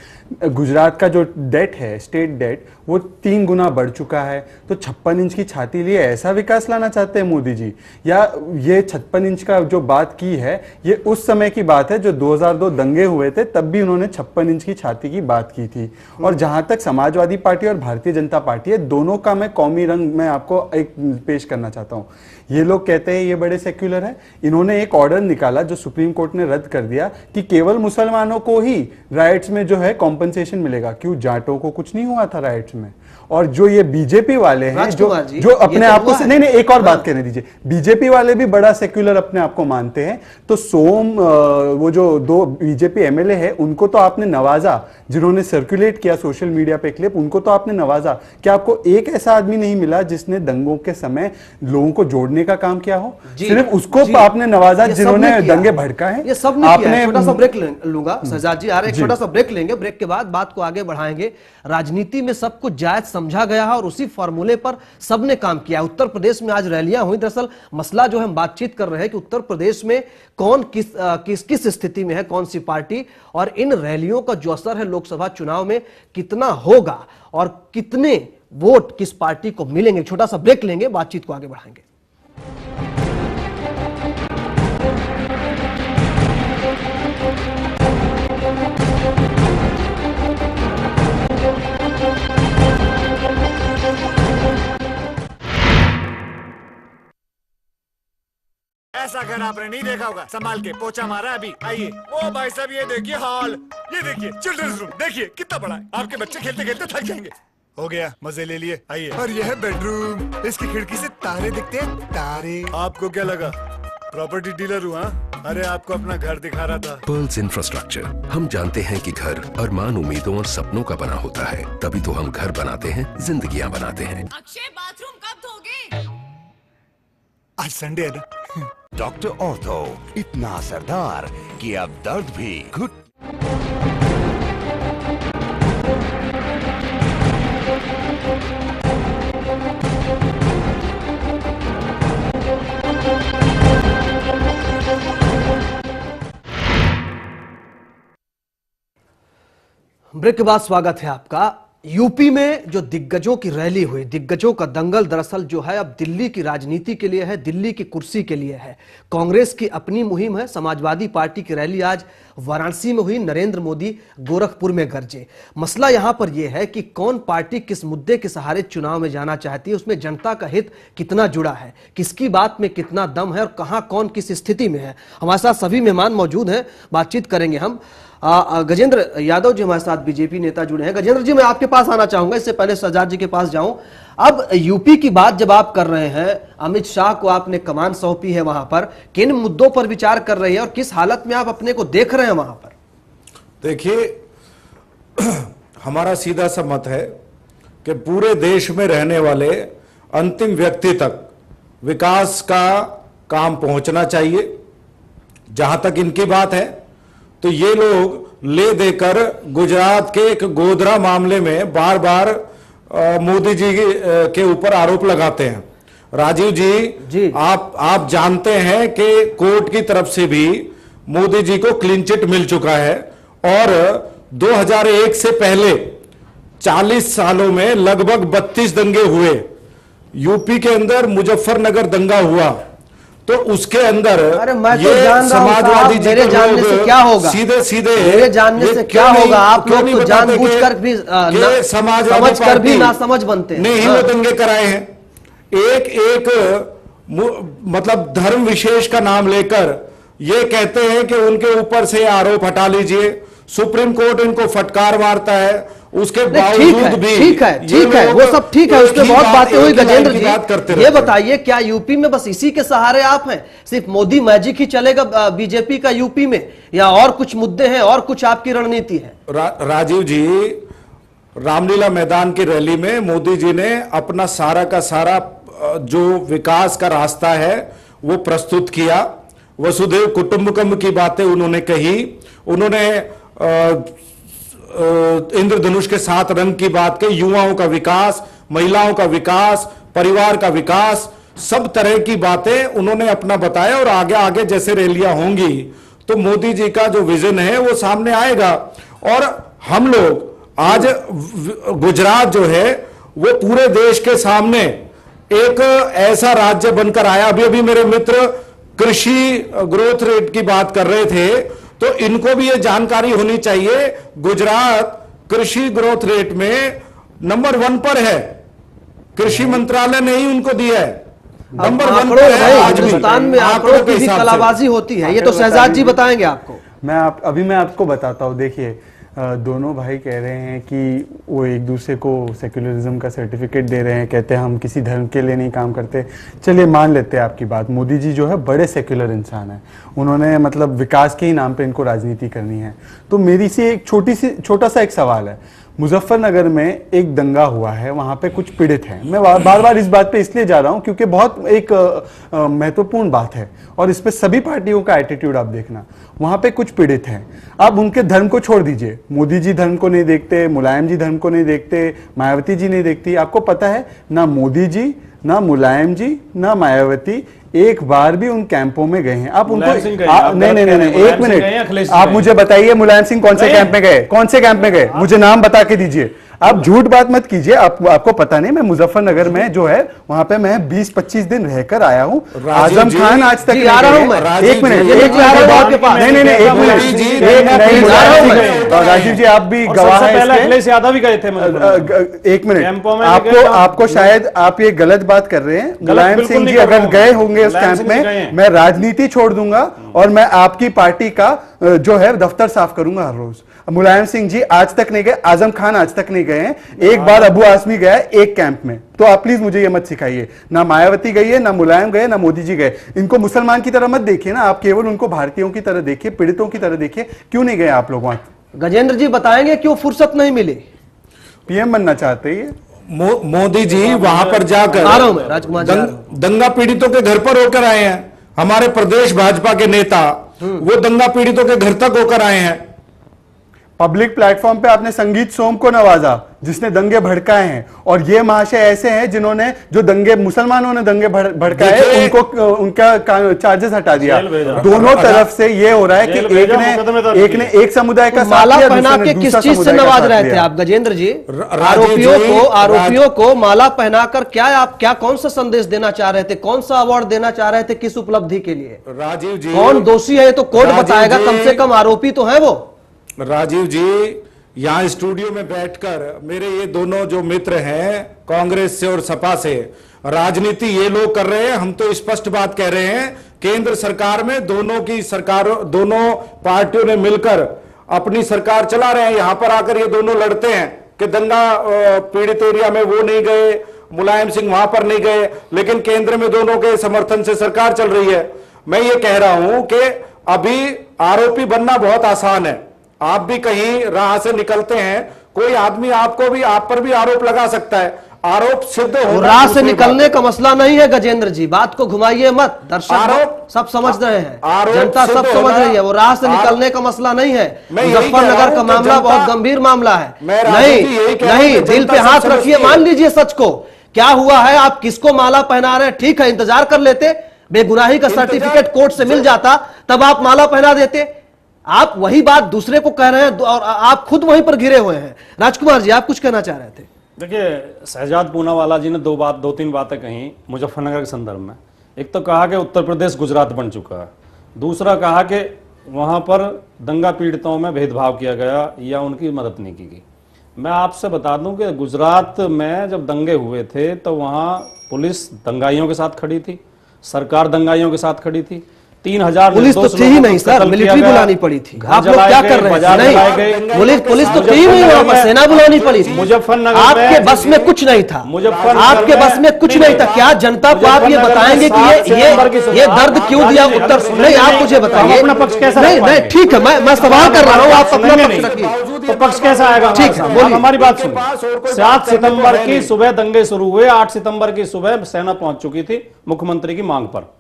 गुजरात का जो डेट है, स्टेट डेट, वो 3 गुना बढ़ चुका है। तो 56 इंच की छाती लिए ऐसा विकास लाना चाहते हैं मोदी जी? या ये 56 इंच का जो बात की है ये उस समय की बात है जो 2002 दंगे हुए थे, तब भी उन्होंने 56 इंच की छाती की बात की थी। और जहां तक समाजवादी पार्टी और भारतीय जनता पार्टी है, दोनों का मैं कौमी रंग में आपको एक पेश करना चाहता हूं। ये लोग कहते हैं ये बड़े सेक्युलर है। इन्होंने एक ऑर्डर निकाला जो सुप्रीम कोर्ट ने रद्द कर दिया कि केवल मुसलमानों को ही राइट्स में जो है कॉम्पनसेशन मिलेगा। क्यों, जाटों को कुछ नहीं हुआ था राइट्स में? और जो ये बीजेपी वाले हैं जो अपने आप को नहीं, एक और बात कहने दीजिए, बीजेपी वाले भी बड़ा सेक्युलर अपने आप को मानते हैं। तो सोम, वो जो 2 बीजेपी एमएलए है, उनको तो आपने नवाजा, जिन्होंने सर्कुलेट किया सोशल मीडिया पे क्लिप, उनको तो आपने नवाजा। क्या आपको एक ऐसा आदमी नहीं मिला जिसने दंगों के समय लोगों को जोड़ने का काम किया हो? सिर्फ उसको आपने नवाजा जिन्होंने दंगे भड़का है। ये सब ने किया। छोटा सा ब्रेक लूंगा शहजाद जी, एक छोटा सा ब्रेक लेंगे। ब्रेक के बाद बात को आगे बढ़ाएंगे। राजनीति में सब कुछ जायज समझा गया है और उसी फॉर्मूले पर सबने काम किया। उत्तर प्रदेश में आज रैलियां हुई। दरअसल मसला जो हम बातचीत कर रहे हैं कि उत्तर प्रदेश में कौन किस स्थिति में है, कौन सी पार्टी, और इन रैलियों का जो असर है लोकसभा चुनाव में कितना होगा और कितने वोट किस पार्टी को मिलेंगे। छोटा सा ब्रेक लेंगे, बातचीत को आगे बढ़ाएंगे। ऐसा घर आपने नहीं देखा होगा। संभाल के पोछा मारा अभी। आइए। ओ भाई साहब, ये देखिए हॉल, ये देखिए चिल्ड्रंस रूम, देखिए कितना बड़ा है। आपके बच्चे खेलते खेलते थक जाएंगे। हो गया, मजे ले लिए। आइए। और यह है बेडरूम, इसकी खिड़की से तारे दिखते हैं, तारे। आपको क्या लगा प्रॉपर्टी डीलर हुआ? अरे आपको अपना घर दिखा रहा था। Pearls infrastructure. हम जानते हैं कि घर अरमान, उम्मीदों और सपनों का बना होता है, तभी तो हम घर बनाते हैं, जिंदगियां बनाते हैं। अक्षय, बाथरूम कब धोगे? आज संडे है ना। डॉक्टर ऑर्थो, इतना असरदार कि अब दर्द भी घुट। ब्रेक के बाद स्वागत है आपका। यूपी में जो दिग्गजों की रैली हुई, दिग्गजों का दंगल दरअसल जो है अब दिल्ली की राजनीति के लिए है, दिल्ली की कुर्सी के लिए है। कांग्रेस की अपनी मुहिम है। समाजवादी पार्टी की रैली आज वाराणसी में हुई। नरेंद्र मोदी गोरखपुर में गरजे। मसला यहां पर यह है कि कौन पार्टी किस मुद्दे के सहारे चुनाव में जाना चाहती है, उसमें जनता का हित कितना जुड़ा है, किसकी बात में कितना दम है और कहां कौन किस स्थिति में है। हमारे साथ सभी मेहमान मौजूद हैं, बातचीत करेंगे हम। गजेंद्र यादव जी हमारे साथ बीजेपी नेता जुड़े हैं। गजेंद्र जी, मैं आपके पास आना चाहूंगा, इससे पहले शहजाद जी के पास जाऊं। अब यूपी की बात जब आप कर रहे हैं, अमित शाह को आपने कमान सौंपी है, वहां पर किन मुद्दों पर विचार कर रही है और किस हालत में आप अपने को देख रहे हैं वहां पर? देखिए, हमारा सीधा सा मत है कि पूरे देश में रहने वाले अंतिम व्यक्ति तक विकास का काम पहुंचना चाहिए। जहां तक इनकी बात है तो ये लोग ले देकर गुजरात के एक गोधरा मामले में बार बार मोदी जी के ऊपर आरोप लगाते हैं। राजीव जी आप जानते हैं कि कोर्ट की तरफ से भी मोदी जी को क्लीन चिट मिल चुका है और 2001 से पहले 40 सालों में लगभग 32 दंगे हुए। यूपी के अंदर मुजफ्फरनगर दंगा हुआ तो उसके अंदर ये समाजवादी मेरे जानने से क्या होगा, सीधे सीधे मेरे जानने से क्या होगा, आप लोग तो जानबूझकर भी समझ कर भी ना समझ बनते हैं। नहीं, वो दंगे कराए हैं। एक मतलब धर्म विशेष का नाम लेकर ये कहते हैं कि उनके ऊपर से आरोप हटा लीजिए। सुप्रीम कोर्ट इनको फटकार मारता है, उसके बावजूद भी ठीक है वो सब ठीक है, उसमें बहुत बातें हुई। गजेंद्र जी ये बताइए, क्या यूपी में बस इसी के सहारे आप हैं? सिर्फ मोदी मैजिक ही चलेगा बीजेपी का यूपी में, या और कुछ मुद्दे हैं और कुछ आपकी रणनीति है? राजीव जी, रामलीला मैदान की रैली में मोदी जी ने अपना सारा का सारा जो विकास का रास्ता है वो प्रस्तुत किया। वसुधैव कुटुंबकम की बातें उन्होंने कही। उन्होंने इंद्रधनुष के 7 रंग की बात कही। युवाओं का विकास, महिलाओं का विकास, परिवार का विकास, सब तरह की बातें उन्होंने अपना बताया। और आगे आगे जैसे रैलियां होंगी तो मोदी जी का जो विजन है वो सामने आएगा। और हम लोग आज गुजरात जो है वो पूरे देश के सामने एक ऐसा राज्य बनकर आया। अभी मेरे मित्र कृषि ग्रोथ रेट की बात कर रहे थे, तो इनको भी ये जानकारी होनी चाहिए, गुजरात कृषि ग्रोथ रेट में नंबर 1 पर है। कृषि मंत्रालय ने ही उनको दिया है, नंबर 1 पर है। हिंदुस्तान में आंकड़ों की भी कलाबाजी होती है, ये तो शहजाद जी बताएंगे आपको। मैं आपको बताता हूँ। देखिए, दोनों भाई कह रहे हैं कि वो एक दूसरे को सेक्युलरिज्म का सर्टिफिकेट दे रहे हैं, कहते हैं हम किसी धर्म के लिए नहीं काम करते। चलिए मान लेते हैं आपकी बात। मोदी जी जो है बड़े सेक्युलर इंसान है, उन्होंने मतलब विकास के ही नाम पे इनको राजनीति करनी है। तो मेरी से एक छोटा सा एक सवाल है। मुजफ्फरनगर में एक दंगा हुआ है, वहां पे कुछ पीड़ित हैं। मैं बार बार इस बात पे इसलिए जा रहा हूं क्योंकि बहुत एक महत्वपूर्ण बात है और इस पे सभी पार्टियों का एटीट्यूड आप देखना। वहां पे कुछ पीड़ित हैं, आप उनके धर्म को छोड़ दीजिए। मोदी जी धर्म को नहीं देखते, मुलायम जी धर्म को नहीं देखते, मायावती जी नहीं देखती। आपको पता है ना मोदी जी, ना मुलायम जी, ना मायावती एक बार भी उन कैंपों में गए हैं? आप उनको नहीं, एक मिनट, आप मुझे बताइए मुलायम सिंह कौन से कैंप में गए? कौन से कैंप में गए? मुझे नाम बता के दीजिए। आप झूठ बात मत कीजिए। आपको पता नहीं, मैं मुजफ्फरनगर में जो है वहां पे मैं 20-25 दिन रहकर आया हूँ। आजम खान आज तक आ रहा हूँ मैं। एक मिनट, नहीं, राजीव जी आप भी गवाह हैं। अखिलेश यादव भी गए थे। एक मिनट, आपको शायद आप ये गलत बात कर रहे हैं। मुलायम सिंह जी अगर गए होंगे उस कैंप में, मैं राजनीति छोड़ दूंगा और मैं आपकी पार्टी का जो है दफ्तर साफ करूंगा हर रोज। मुलायम सिंह जी आज तक नहीं गए, आजम खान आज तक नहीं गए हैं। एक बार अबू आसमी गया एक कैंप में। तो आप प्लीज मुझे ये मत सिखाइए, ना मायावती गई है, ना मुलायम गए, ना मोदी जी गए। इनको मुसलमान की तरह मत देखिए ना, आप केवल उनको भारतीयों की तरह देखिए, पीड़ितों की तरह देखिए। क्यों नहीं गए आप लोग वहां? गजेंद्र जी बताएंगे क्यों फुर्सत नहीं मिली? पीएम बनना चाहते हैं मोदी जी वहां पर जाकर दंगा पीड़ितों के घर पर होकर आए हैं। हमारे प्रदेश भाजपा के नेता वो दंगा पीड़ितों के घर तक होकर आए हैं। पब्लिक प्लेटफॉर्म पे आपने संगीत सोम को नवाजा जिसने दंगे भड़काए हैं, और ये महाशय ऐसे हैं जिन्होंने जो दंगे मुसलमानों ने दंगे भड़काए उनको उनका चार्जेस हटा दिया। दोनों तरफ से ये हो रहा है कि एक ने एक समुदाय का माला पहना के किस चीज से नवाज रहे थे आप गजेंद्र जी? आरोपियों को माला पहनाकर क्या कौन सा संदेश देना चाह रहे थे? कौन सा अवार्ड देना चाह रहे थे? किस उपलब्धि के लिए? राजीव जी कौन दोषी है तो कोर्ट बताएगा, कम से कम आरोपी तो है वो। राजीव जी यहां स्टूडियो में बैठकर मेरे ये दोनों जो मित्र हैं कांग्रेस से और सपा से, राजनीति ये लोग कर रहे हैं। हम तो स्पष्ट बात कह रहे हैं, केंद्र सरकार में दोनों पार्टियों ने मिलकर अपनी सरकार चला रहे हैं। यहां पर आकर ये दोनों लड़ते हैं कि दंगा पीड़ित एरिया में वो नहीं गए, मुलायम सिंह वहां पर नहीं गए, लेकिन केंद्र में दोनों के समर्थन से सरकार चल रही है। मैं ये कह रहा हूं कि अभी आरोपी बनना बहुत आसान है, आप भी कहीं राह से निकलते हैं, कोई आदमी आपको भी, आप पर भी आरोप लगा सकता है, आरोप सिद्ध हो, राह से निकलने का मसला नहीं है गजेंद्र जी, बात को घुमाइए मत, दर्शक सब समझ रहे हैं, जनता सब समझ रही है, वो राह से निकलने का मसला नहीं है। मुजफ्फरनगर का मामला बहुत गंभीर मामला है, नहीं दिल पे हाथ रखिए, मान लीजिए सच को, क्या हुआ है, आप किसको माला पहना रहे हैं, ठीक है इंतजार कर लेते, बेगुनाही का सर्टिफिकेट कोर्ट से मिल जाता तब आप माला पहना देते। आप वही बात दूसरे को कह रहे हैं और आप खुद वहीं पर घिरे हुए हैं। राजकुमार जी, आप कुछ कहना चाह रहे थे? देखिए, शहजाद पूनावाला जी ने दो तीन बातें कही मुजफ्फरनगर के संदर्भ में। एक तो कहा कि उत्तर प्रदेश गुजरात बन चुका है, दूसरा कहा कि वहां पर दंगा पीड़ितों में भेदभाव किया गया या उनकी मदद नहीं की गई। मैं आपसे बता दूं कि गुजरात में जब दंगे हुए थे तो वहां पुलिस दंगाइयों के साथ खड़ी थी, सरकार दंगाइयों के साथ खड़ी थी, 3000 पुलिस तो थी ही नहीं सर, मिलिट्री बुलानी पड़ी थी। आप लोग क्या कर रहे हैं? नहीं, पुलिस तो थी ही नहीं, वहां पर सेना बुलानी पड़ी थी। मुजफ्फरनगर आपके बस में कुछ नहीं था, आपके बस में कुछ नहीं था। क्या जनता को आप ये बताएंगे कि ये दर्द क्यों दिया उत्तर? नहीं, आप मुझे बताइए अपना पक्ष कैसा? नहीं ठीक है, मैं सवाल कर रहा हूँ, आप अपना पक्ष रखिए। तो पक्ष कैसा आएगा? ठीक है, बोलिए। हमारी बात सुनिए। 7 सितंबर की सुबह दंगे शुरू हुए, 8 सितंबर की सुबह सेना पहुंच चुकी थी मुख्यमंत्री की मांग पर।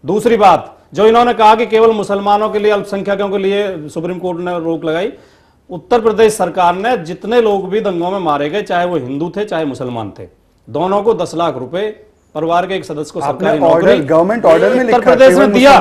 दूसरी बात, जो इन्होंने कहा कि केवल मुसलमानों के लिए, अल्पसंख्यकों के लिए सुप्रीम कोर्ट ने रोक लगाई, उत्तर प्रदेश सरकार ने जितने लोग भी दंगों में मारे गए, चाहे वो हिंदू थे चाहे मुसलमान थे, दोनों को 10 लाख रुपए परिवार के एक सदस्य को सरकारी नौकरी गवर्नमेंट ऑर्डर में उत्तर प्रदेश में दिया।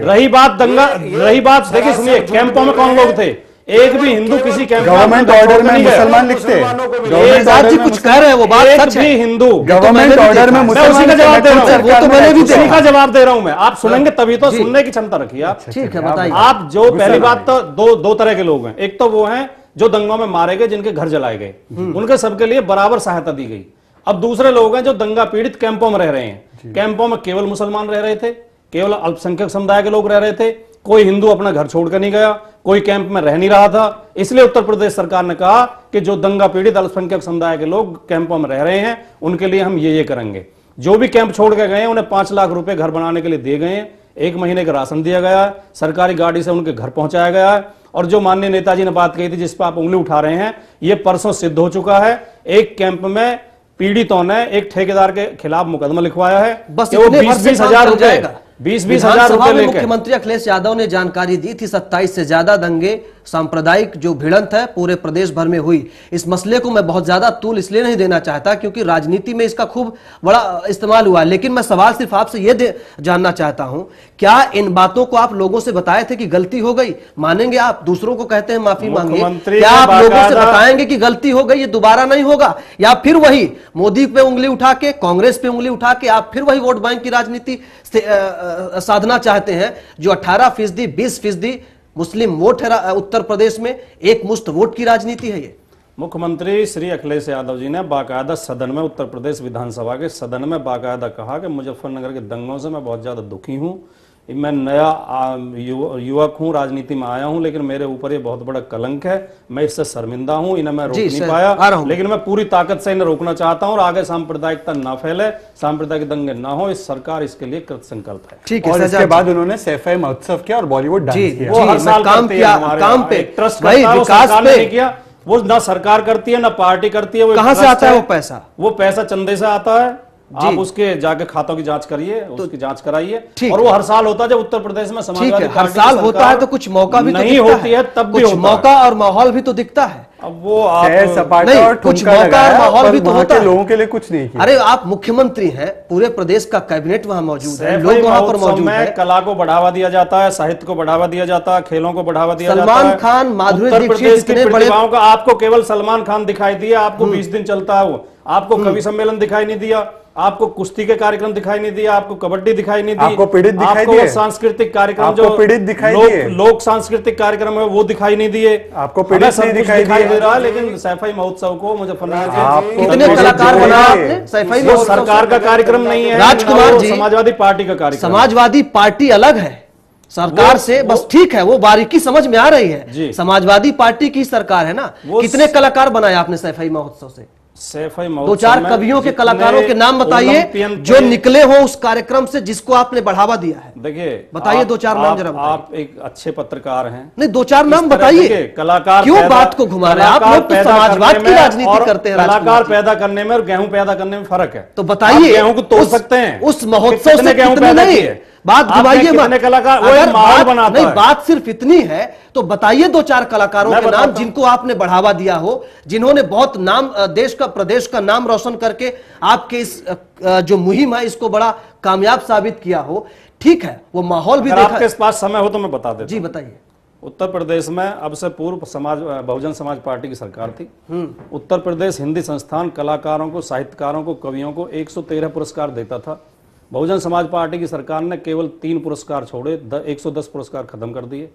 रही बात दंगा, रही बात देखिए सुनिए, कैंपों में कौन लोग थे? एक भी हिंदू किसी कैंप गवर्नमेंट ऑर्डर में मुसलमान लिखते हैं, जी कुछ कह रहे हैं, वो बात सच है। हिंदू गवर्नमेंट ऑर्डर में मुसलमान, उसी का जवाब दे रहा हूं, वो तो मैंने भी उसी का जवाब दे रहा हूं मैं। आप सुनेंगे तभी तो, सुनने की क्षमता रखिए आप। ठीक है, बताइए। आप जो पहली बात तो दो तरह के लोग हैं, एक तो वो हैं जो दंगों में मारे गए, जिनके घर जलाए गए, उनके सबके लिए बराबर सहायता दी गई। अब दूसरे लोग हैं जो दंगा पीड़ित कैंपों में रह रहे हैं। कैंपों में केवल मुसलमान रह रहे थे, केवल अल्पसंख्यक समुदाय के लोग रह रहे थे, कोई हिंदू अपना घर छोड़कर नहीं गया, कोई कैंप में रह नहीं रहा था। इसलिए उत्तर प्रदेश सरकार ने कहा कि जो दंगा पीड़ित अल्पसंख्यक समुदाय के लोग कैंपों में रह रहे हैं, उनके लिए हम ये करेंगे। जो भी कैंप छोड़ के गए हैं उन्हें 5 लाख रुपए घर बनाने के लिए दिए गए हैं, 1 महीने का राशन दिया गया है, सरकारी गाड़ी से उनके घर पहुंचाया गया है। और जो माननीय नेताजी ने बात कही थी, जिस पर आप उंगली उठा रहे हैं, ये परसों सिद्ध हो चुका है। एक कैंप में पीड़ितों ने एक ठेकेदार के खिलाफ मुकदमा लिखवाया है, बस वो 20-20 हजार रुपए 20-20 हजार रुपए लेके। मुख्यमंत्री अखिलेश यादव ने जानकारी दी थी 27 से ज्यादा दंगे, सांप्रदायिक जो भिड़ंत है पूरे प्रदेश भर में हुई। इस मसले को मैं बहुत ज्यादा तूल इसलिए नहीं देना चाहता क्योंकि राजनीति में इसका खूब बड़ा इस्तेमाल हुआ, लेकिन मैं सवाल सिर्फ आपसे ये जानना चाहता हूं, क्या इन बातों को आप लोगों से बताए थे कि गलती हो गई? मानेंगे आप? दूसरों को कहते हैं माफी मांगिए, क्या आप लोगों से बताएंगे कि गलती हो गई, ये दोबारा नहीं होगा? या फिर वही मोदी पे उंगली उठा के, कांग्रेस पे उंगली उठा के आप फिर वही वोट बैंक की राजनीति साधना चाहते हैं जो 18%, 20% मुस्लिम वोट है उत्तर प्रदेश में, एक मुश्त वोट की राजनीति है ये? मुख्यमंत्री श्री अखिलेश यादव जी ने बाकायदा सदन में, उत्तर प्रदेश विधानसभा के सदन में बाकायदा कहा कि मुजफ्फरनगर के दंगों से मैं बहुत ज्यादा दुखी हूं, मैं नया युवक हूं, राजनीति में आया हूं, लेकिन मेरे ऊपर ये बहुत बड़ा कलंक है, मैं इससे शर्मिंदा हूं, इन्हें मैं रोक नहीं पाया, लेकिन मैं पूरी ताकत से इन्हें रोकना चाहता हूं और आगे सांप्रदायिकता ना फैले, सांप्रदायिक दंगे ना हो, इस सरकार इसके लिए कृत संकल्प है। ठीक है। और इसके बाद उन्होंने सैफई महोत्सव किया और बॉलीवुड डांस किया। वो हर साल काम किया, काम पे ट्रस्ट विकास पे किया, वो ना सरकार करती है ना पार्टी करती है। वो कहां से आता है वो पैसा? वो पैसा चंदे से आता है। आप उसके जाके खातों की जांच करिए, उसकी जांच कराइए। और वो हर साल होता है जब उत्तर प्रदेश में समाजवादी हर साल होता है तो कुछ मौका भी नहीं होती है, तब भी मौका और माहौल भी तो दिखता है। अब वो कुछ मौका और माहौल भी तो होता है, लोगों के लिए कुछ नहीं किया। अरे आप मुख्यमंत्री हैं, पूरे प्रदेश का कैबिनेट वहां मौजूद है, लोग वहां पर मौजूद है। कला को बढ़ावा दिया जाता है, साहित्य को बढ़ावा दिया जाता है, खेलों को बढ़ावा दिया जाता है। सलमान खान, माधुरी दीक्षित, इतने बड़े का आपको केवल सलमान खान दिखाई दिया, आपको 20 दिन चलता है वो, आपको कवि सम्मेलन दिखाई नहीं दिया, आपको कुश्ती के कार्यक्रम दिखाई नहीं दिया, आपको कबड्डी दिखाई नहीं दी, आपको पीड़ित दिखाई दिए, सांस्कृतिक कार्यक्रम जो पीड़ित दिखाई दिए, लोक सांस्कृतिक कार्यक्रम है वो दिखाई नहीं दिए, आपको पीड़ित नहीं दिखाई दे रहा। लेकिन सैफई महोत्सव को मुजफ्फरनगर कितने कलाकार बना आपने? सैफई महोत्सव सरकार का कार्यक्रम नहीं है, राजकुमार जी, समाजवादी पार्टी का कार्यक्रम। समाजवादी पार्टी अलग है सरकार से, बस ठीक है, वो बारीकी समझ में आ रही है। समाजवादी पार्टी की सरकार है ना, कितने कलाकार बनाए आपने सैफई महोत्सव से? सैफई दो महोत्सव चार में कवियों के जितने कलाकारों के नाम बताइए ओलंपियन जो थे। निकले हो उस कार्यक्रम से जिसको आपने बढ़ावा दिया है। देखिए बताइए दो चार नाम जरा बताइए। आप एक अच्छे पत्रकार हैं, नहीं दो चार नाम इस तरह बताइए। के कलाकार क्यों पैदा- बात को घुमा रहे हैं आप? कलाकार लोग तो पैदा समाजवाद करने की में राजनीति और करते हैं। कलाकार राजकुमार जी। पैदा करने में और गेहूं पैदा करने में फर्क है। तो बताइए आप गेहूं को तोड़ उस- सकते हैं, उस महोत्सव से कितने गेहूं कितने पैदा नहीं किए? बात आपने घुमाइए कितने मत। कलाकार वो अगर एक माहौल बात- बनाता नहीं है। बात सिर्फ इतनी है तो बताइए दो चार कलाकारों मैं के नाम बताता हूं। जिनको आपने बढ़ावा दिया हो, जिन्होंने बहुत नाम देश का प्रदेश का नाम रोशन करके आपके इस जो मुहिम है इसको बड़ा कामयाब साबित किया हो। ठीक है, वो माहौल भी अगर देखा। आपके पास समय हो तो मैं बता देता जी बताइए। उत्तर प्रदेश में अब से पूर्व बहुजन समाज पार्टी की सरकार थी। उत्तर प्रदेश हिंदी संस्थान कलाकारों को, साहित्यकारों को, कवियों को 113 पुरस्कार देता था। बहुजन समाज पार्टी की सरकार ने केवल 3 पुरस्कार छोड़े, 110 पुरस्कार खत्म कर दिए।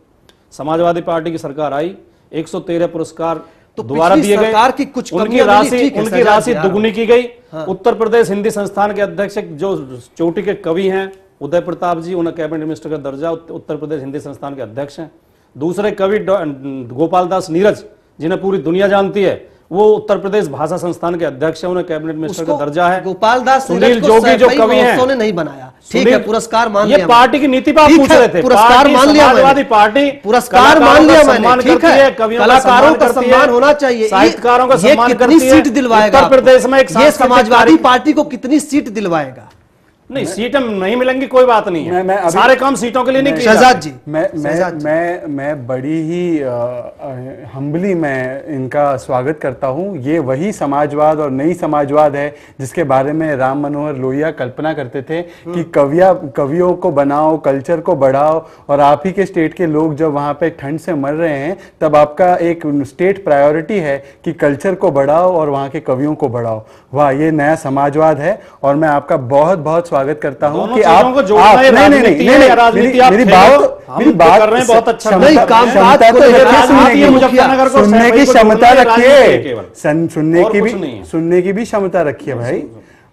समाजवादी पार्टी की सरकार आई, 113 पुरस्कार तो दोबारा पिछली दिए गए। सरकार की कुछ उनकी कमियां मिली, राशि ठीक है, उनकी सजा राशि दिया। दुगनी की गई। हाँ। उत्तर प्रदेश हिंदी संस्थान के अध्यक्ष जो चोटी के कवि हैं उदय प्रताप जी, उन्हें कैबिनेट मिनिस्टर का दर्जा उत्तर प्रदेश हिंदी संस्थान के अध्यक्ष हैं। दूसरे कवि गोपाल दास नीरज, जिन्हें पूरी दुनिया जानती है, वो उत्तर प्रदेश भाषा संस्थान के अध्यक्ष हैं, उन्हें कैबिनेट मिनिस्टर का दर्जा है। गोपाल दास सुनील जोगी जो कवि हैं, ने नहीं बनाया। ठीक है, पुरस्कार मान ये लिया। पार्टी की नीति पर आप पूछ रहे थे। पुरस्कार मान लिया। समाजवादी पार्टी पुरस्कार मान लिया मैंने। ठीक है, कवियों कलाकारों का सम्मान होना चाहिए। साहित्यकारों का सम्मान कितनी करती है। सीट दिलवाएगा? उत्तर प्रदेश में एक ये समाजवादी पार्टी को कितनी सीट दिलवाएगा? नहीं, सीटें नहीं मिलेंगी, कोई बात नहीं है। सारे काम सीटों के लिए नहीं किए शहजाद जी, मैं बड़ी ही हम्बली मैं इनका स्वागत करता हूं। ये वही समाजवाद और नई समाजवाद है जिसके बारे में राम मनोहर लोहिया कल्पना करते थे कि कवियों को बनाओ, कल्चर को बढ़ाओ। और आप ही के स्टेट के लोग जब वहां पे ठंड से मर रहे हैं तब आपका एक स्टेट प्रायोरिटी है कि कल्चर को बढ़ाओ और वहां के कवियों को बढ़ाओ। वाह, ये नया समाजवाद है और मैं आपका बहुत बहुत स्वागत करता हूं कि आप मेरी बात कर रहे हैं, बहुत अच्छा सुनने की क्षमता रखिए, सुनने की भी क्षमता रखिए भाई।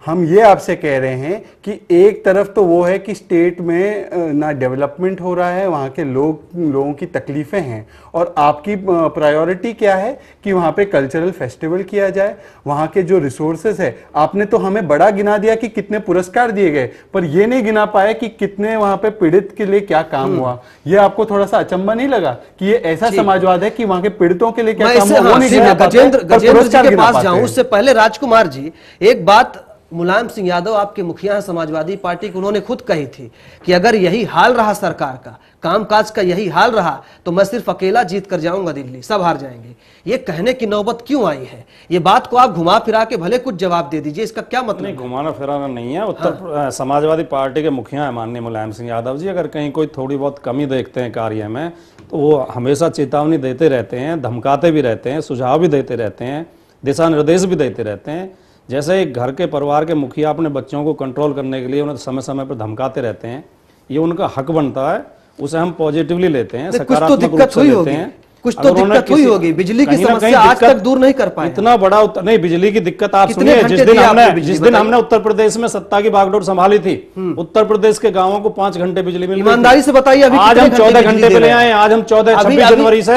हम ये आपसे कह रहे हैं कि एक तरफ तो वो है कि स्टेट में ना डेवलपमेंट हो रहा है, वहाँ के लोगों की तकलीफें हैं, और आपकी प्रायोरिटी क्या है कि वहाँ पे कल्चरल फेस्टिवल किया जाए। वहाँ के जो रिसोर्सेस है, आपने तो हमें बड़ा गिना दिया कि कितने पुरस्कार दिए गए, पर ये नहीं गिना पाए कि कितने वहाँ पे पीड़ित के लिए क्या काम हुआ। ये आपको थोड़ा सा अचंबा नहीं लगा कि ये ऐसा समाजवाद है कि वहाँ के पीड़ितों के लिए क्या काम हुआ? वो नहीं गिना पाते, गजेंद्र जी पुरस्कार के गिना पास पाते जाऊं हैं। उससे पहले राजकुमार जी, एक बात मुलायम सिंह यादव आपके मुखिया हैं समाजवादी पार्टी के, उन्होंने खुद कही थी कि अगर यही हाल रहा सरकार का, कामकाज का यही हाल रहा तो मैं सिर्फ अकेला जीत कर जाऊंगा दिल्ली, सब हार जाएंगे। ये कहने की नौबत क्यों आई है? ये बात को आप घुमा फिरा के भले कुछ जवाब दे दीजिए, इसका क्या मतलब? नहीं, घुमाना फिराना नहीं है। उत्तर समाजवादी पार्टी के मुखिया है माननीय मुलायम सिंह यादव जी। अगर कहीं कोई थोड़ी बहुत कमी देखते हैं कार्य में तो वो हमेशा चेतावनी देते रहते हैं, धमकाते भी रहते हैं, सुझाव भी देते रहते हैं, दिशा निर्देश भी देते रहते हैं। जैसे एक घर के परिवार के मुखिया अपने बच्चों को कंट्रोल करने के लिए उन्हें समय समय पर धमकाते रहते हैं, ये उनका हक बनता है, उसे हम पॉजिटिवली लेते हैं, सकारात्मक रूप से लेते हैं। कुछ तो दिक्कत हुई होगी, बिजली की समस्या आज तक दूर नहीं कर पाए। इतना बड़ा नहीं, बिजली की दिक्कत आप सुनिए। जिस दिन हमने उत्तर प्रदेश में सत्ता की बागडोर संभाली थी, उत्तर प्रदेश के गांवों को 5 घंटे बिजली मिली। ईमानदारी से बताइए, अभी आज हम 14 घंटे पे ले आए। आज हम 26 जनवरी से